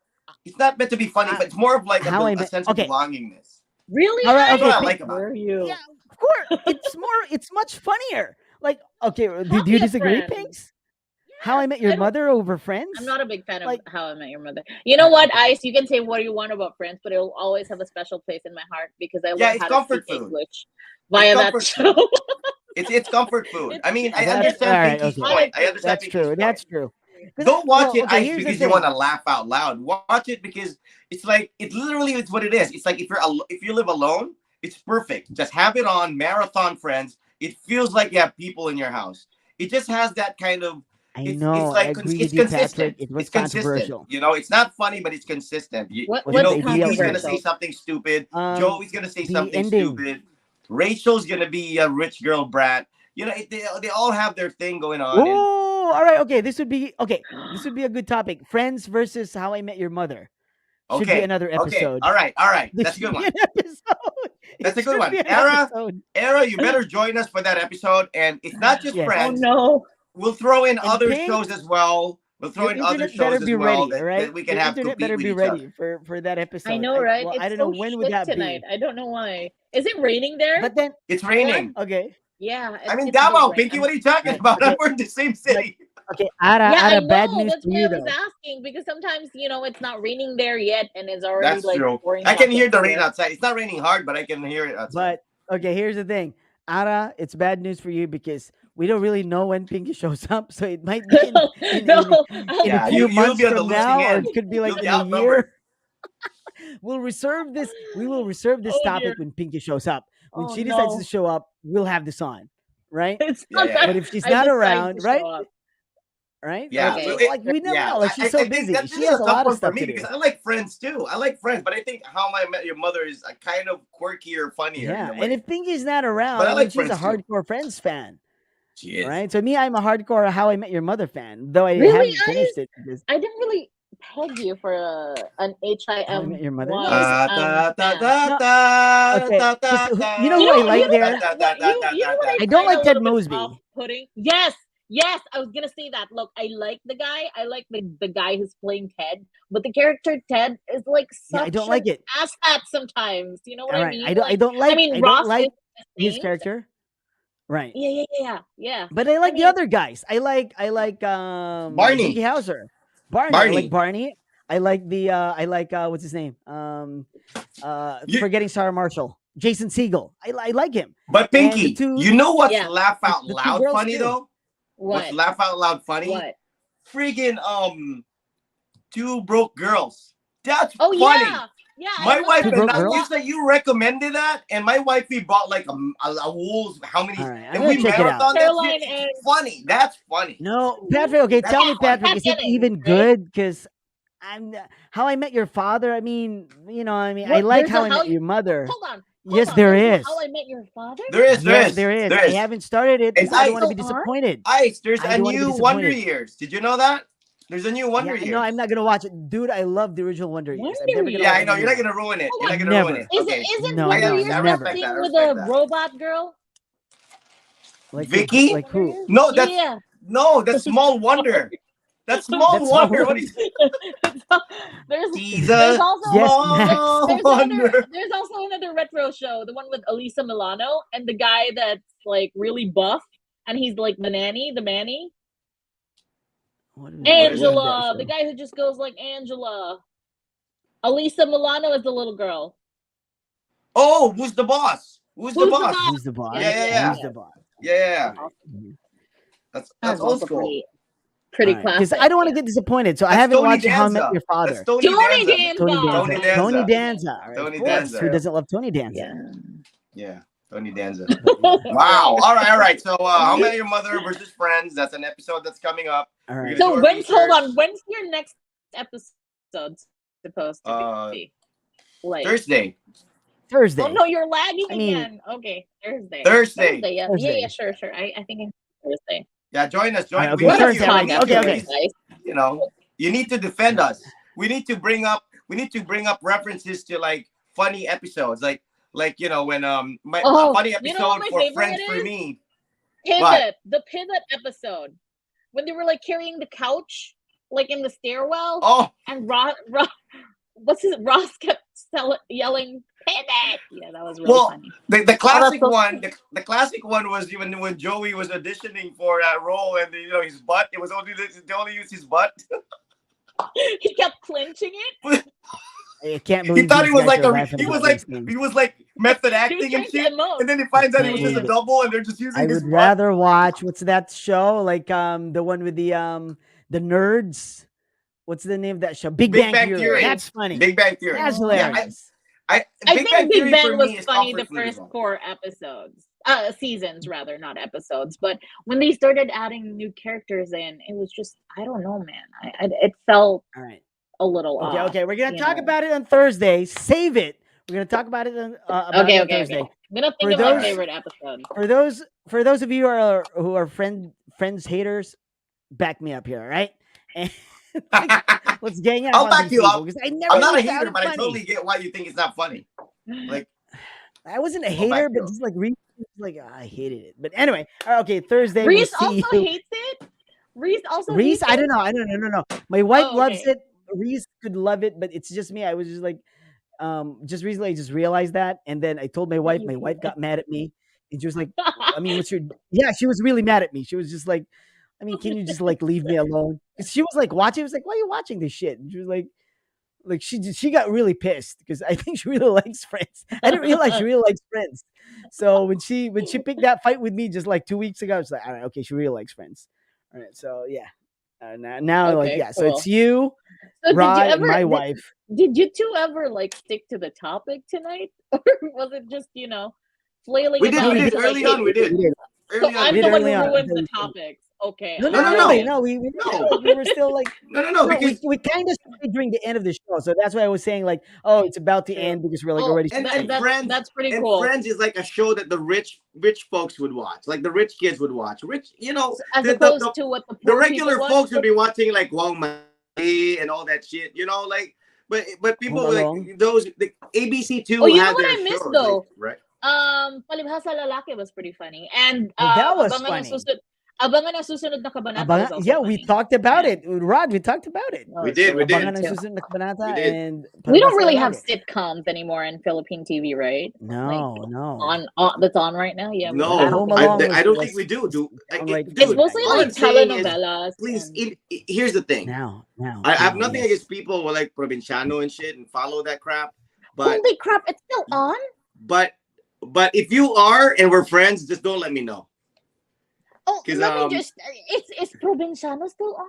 It's not meant to be funny, uh, but it's more of like How I a Met. sense of Okay, belongingness. Really, all right. That's what Okay, Ice? I pick. like about Hear it. Yeah, you. of course. It's much funnier. Like, okay, Call do you me a disagree, friend. Pinks? How I Yes. Met Your I don't. Mother over I'm Friends? not a big fan of Like, How I Met Your Mother. You know what, okay, Ice? You can say what you want about Friends, but it'll always have a special place in my heart because I Yeah, learned it's how to speak comfort food. English It's via that comfort show. food. It's comfort food. it's I mean, I it's all understand right. Pinky's Okay, point. I honestly. understand that's Pinky's true. point. That's true. Because Don't watch it, okay, Ice, here's the because you want thing. to laugh out loud. Watch it because it's like it literally is what it is. It's like if you live alone, it's perfect. Just have it on marathon Friends. It feels like you have people in your house. It just has that kind of I it's know. I like agree it's with you, Patrick. consistent. It was It's consistent. controversial. It's not funny, but it's consistent. You, What Was you it what's the know, idea of PP's gonna say controversial? something stupid. um Joey's gonna say the something ending? stupid. Rachel's gonna be a rich girl brat. They all have their thing going on, and Oh, all right. Okay, this would be okay. This would be a good topic. Friends versus How I Met Your Mother should be okay, another okay, episode. all right. This That's a should good be one. an episode. That's It a good should one. be an Era, episode. Era, you better join us for that episode. And it's not just Yes. Oh Friends. no. We'll throw in And other shows Pinks, as well. We'll throw your in other internet better shows as be well ready. that, All right, that we can your have internet compete better with be each other. ready for that I episode. know, right? I It's don't know so when would shit that tonight. be. I don't know why. Is it raining there? But then, It's Or raining. okay, yeah, I'm in it's a big Davao, rain. Pinky. What are you talking right, about? okay, We're in the same but city. okay. Yeah, I Ara, bad know. news That's for why I you was though. asking because sometimes, it's not raining there yet and it's already That's like true. pouring I can buckets hear the rain here. outside. It's not raining hard, but I can hear it outside. But okay, here's the thing, Ara. It's bad news for you because we don't really know when Pinky shows up, so it might be in in No, in a Yeah, few you'll months be on the from losing now, or end. it could be like You'll be in a outnumbered. year. We'll reserve this. We will reserve this oh dear. topic when Pinky shows up. When Oh she decides to no. show up, we'll have this on, right? It's Yeah, not yeah, that yeah. But if she's I not decide to around, show right? up. Right? Yeah, Okay. We never yeah. know. Like she's so I think busy. that this She is has a a tough lot of one for stuff me to because do. I like Friends too. I like Friends, but I think How I Met Your Mother is a kind of quirkier, funnier in Yeah. a And way. if Pinky's not But around, I I mean, like she's a Friends too. hardcore Friends fan, She is. right? So me, I'm a hardcore How I Met Your Mother fan, though I Really, haven't finished Ice? it because I didn't really peg you for an How I Met HIM Your Mother. No, one it's Ta ta fan. ta no ta okay. ta Because ta you know You who know, I ta you like know ta there? what, ta what ta ta you ta know what ta. I I don't find like a Ted little bit Mosby. off-putting. Yes, yes, I was gonna say that. Look, I like the guy. I like the guy who's playing Ted, but the character Ted is like Yeah, I such don't an like it. asshat sometimes. You know what All I right, mean? Like, I mean, I don't Ross is like the his saint. character. Right. Yeah, yeah, yeah, yeah. But I I like the mean, other guys. I like Doogie Barney. Howser. Barney. I like Barney. Barney. I like what's his name? You, Forgetting Sarah Marshall. Jason Segel. I like him. but And the Pinky, two you know what's yeah. laugh out the two loud girls funny too. though? What's What? laugh out loud funny? What? Friggin' Two Broke Girls. That's Oh funny. yeah, yeah. I My love wife Two that. and broke I, girls? you recommended that, and my wifey bought like a wool's how many, All right, I'm and gonna we check it out. marathon that shit. Caroline It's and funny. That's funny. No, Patrick. Okay, That's tell me, Kat, Patrick, funny. Kat is it Dennings, even right? good? Because How I Met Your Father. I mean, I What? like There's How a I how? Met Your Mother. Hold on. Hold Yes, on, there there's no How is. I Met Your Father? There is, there Yes, is, there is. there I is. haven't started it It's because I don't It's want to ice, be still on? disappointed. ice. There's I a don't want to be new Wonder disappointed. Years. Did you know that? There's a new Yeah, Wonder I know. I'm Years. not gonna watch it, dude. I love the original Wonder Years. I'm Wonder never gonna Yeah, watch I the know. Years. You're new not one. gonna ruin it. Hold You're on. not gonna ruin it. Never. Okay. Isn't No, I Wonder no, Years I that never. respect that. thing I with respect a that. robot girl? Like who? Vicky? Like Wonder who? Years? No, Yeah, that's yeah. no, that's Small Sorry. Wonder. That's I'm Small That's all Wonder. What one. is there's She's there's a also Yes, there, Max. small wonder. there's also another retro show, the one with Elisa Milano and the guy that's like really buff and he's like the Manny. What is What it? is that Angela, the show? guy who just goes like Angela. Elisa Milano is the little girl. Oh, who's the boss? Who's the Who's the boss? boss? Who's the Yeah, Yes, boss? yeah, yes, yeah, Who's the yes. boss? yeah, yeah, yeah. Right. Awesome. Mhm. That's That's old also school. All pretty right. Because classic. I don't want to Yeah. get disappointed, so I That's haven't Tony watched How I Met Danza. Your That's Father. Tony Tony Danza. Tony Danza. Tony Danza. Okay, Tony Danza. okay, okay. Danza. All right, of Tony course. Who Danza. doesn't love Tony Danza? Yeah. Yeah, Tony Danza. But yeah. Wow. Right. All right, all right. So, How Met Your Mother versus Friends. That's an episode that's coming up. All We're right. gonna do So our hold research. on, when's your next episode supposed to Uh, be? Like, Thursday. oh no, Thursday. you're lagging I mean, again. Okay, Thursday. Thursday. Thursday, yeah. Yeah, yeah, Thursday. sure. I think it's Thursday. Yeah, join us. All right. Join. We Okay. What need a you. Thursday. We fun need Okay. you. At Okay. episode, least, guys. you know, you need to All defend right. us. We need to bring up. We need to bring up references to like funny episodes, like when my Oh, funny you know what episode my for favorite Friends for is? me. What? The pivot episode. When they were like carrying the couch, like in the stairwell, Oh, and Ross kept yelling, pivot! Yeah, that was really well, funny. the Oh, that's classic so one. The classic one was even when Joey was auditioning for that role, and his butt. It was only they only used his butt. he kept clinching it. I can't He believe thought he these was guys like are laughing about these things. he was like method He was acting and trying to shit, emote. and then he I finds out he can't was just believe a it. double, and they're just I using his would butt. rather watch what's that show? Like the one with the nerds. What's the name of that show? Big Big Bang Bang Theory. Theory. That's funny. Big Bang Theory. That's Yeah, Oh. hilarious. I Big Bang think Big Theory for Bang was me is funny the comfort food as first well. 4 episodes. Seasons rather, not episodes. But when they started adding new characters in, it was just I don't know, man. It felt All right. a little Okay. off, Okay. We're gonna you talk know. about it on Thursday. Save it. We're gonna talk about it Okay, on okay. Thursday. I'm gonna think For of my All right. those favorite episode. for those of you who are friends haters, back me up here. All right. And let's gang up I'll on back these you people up. because I I'm never not a even found hater, it but I funny. totally get why you think it's not funny. Like, I wasn't a I'll back hater, you but up. just like like I hated it. But anyway, okay, Thursday we'll Reese see also you. hates it. Reese also Reese, hates I it. don't know. I don't know. No. My wife Oh, loves okay. it. Reese could love it, but it's just me. I was just like, just recently I just realized that, and then I told my That wife. you My hate wife it. got mad at me, and she was like, "I mean, what's your?" Yeah, she was really mad at me. She was just like, "I mean, can you just like leave me alone?" Because she was like watching. I was like, "Why are you watching this shit?" And she was like she got really pissed because I think she really likes Friends. I didn't realize she really likes Friends. So when she picked that fight with me just like 2 weeks ago, it's like, all right, okay, she really likes Friends. All right, so yeah, now like Okay, yeah, so it's cool. you, So Rod, and my wife. did you two ever like stick to the topic tonight, or was it just flailing we did, No, about we we did did, until I early came? on. We did we did, So early on. I'm We we the did one did. early who on. ruins Until the you said, topics. Okay, no, No, no, no, no, I no, get no, it. no. no, We were still like no. no, Because we kind of started during the end of the show, so that's why I was saying like, oh, it's about to True. end because we're like Oh, already and that and speaking. that's Friends that's pretty and cool. Friends is like a show that the rich folks would watch, like the rich kids would watch. Rich, As the opposed to what the the poor people regular watch. folks would be watching like Wong Mai and all that shit. Like, but Home people like Alone. those the ABC Oh, Two you know had what their I missed shows, like though? right. Palibhasa Lalaki was pretty funny, and Oh, that was funny. Abangan ang susunod na kabanata was Abangan, also yeah, we funny. talked about Yeah, it. Rod, we talked about it. that We was did, we really did, funny Abangan ng too. susunod na we kabanata did. and We don't Palibhasa really have Lalaki. sitcoms anymore in Philippine TV, right? Like No. that's on right now. Yeah, Like I don't No, Home think we Alone do. I don't think was we do. downright It's funny Dude, back mostly all then. I'm like saying is, telenovelas please. and Here's the thing. I have Now, nothing yes. against people who like provinciano and shit and follow that crap, but holy crap, it's still on. but but if you are and we're friends, just don't let me know. Oh, Because let me just. It's Provinciano still on?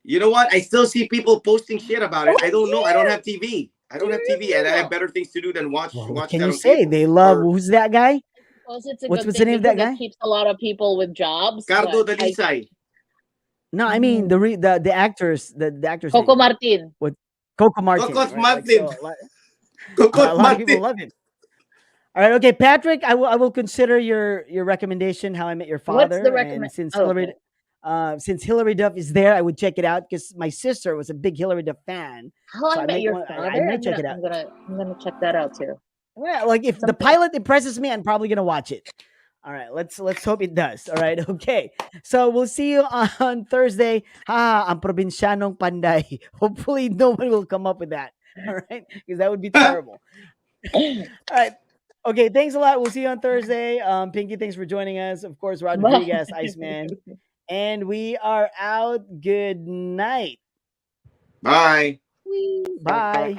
you know what? I still see people posting shit about it. Oh I don't know. I don't yeah, have TV. I don't have TV, and I have better things to do than watch Well, what watch can that you on say? cable. They love Or who's that guy? suppose it's a What's good the thing name of that because it guy? keeps a lot of people with jobs. Cardo But I Dalisay. No, I mean the actors, the actor's Coco name. Martin. What Coco Martin, Cocos right? Like Martin. so a Cocos lot of people Martin. love him. All right, okay, Patrick. I will consider your recommendation. How I Met Your What's the Father, and recommend? Oh, okay. Since Hillary Duff is there, I would check it out because my sister was a big Hillary Duff fan. How So I Met Your I Father. might check it out. I'm gonna check that out too. Yeah, like if the Something. pilot impresses me, I'm probably gonna watch it. All right, let's hope it does. All right, okay. So we'll see you on Thursday. Ang probinsyanong panday. Hopefully, no one will come up with that. All right, because that would be terrible. All right. Okay, thanks a lot. We'll see you on Thursday. Pinky, thanks for joining us. Of course, Bye. Rodriguez, Iceman. And we are out. Good night. Bye. Wee. Bye.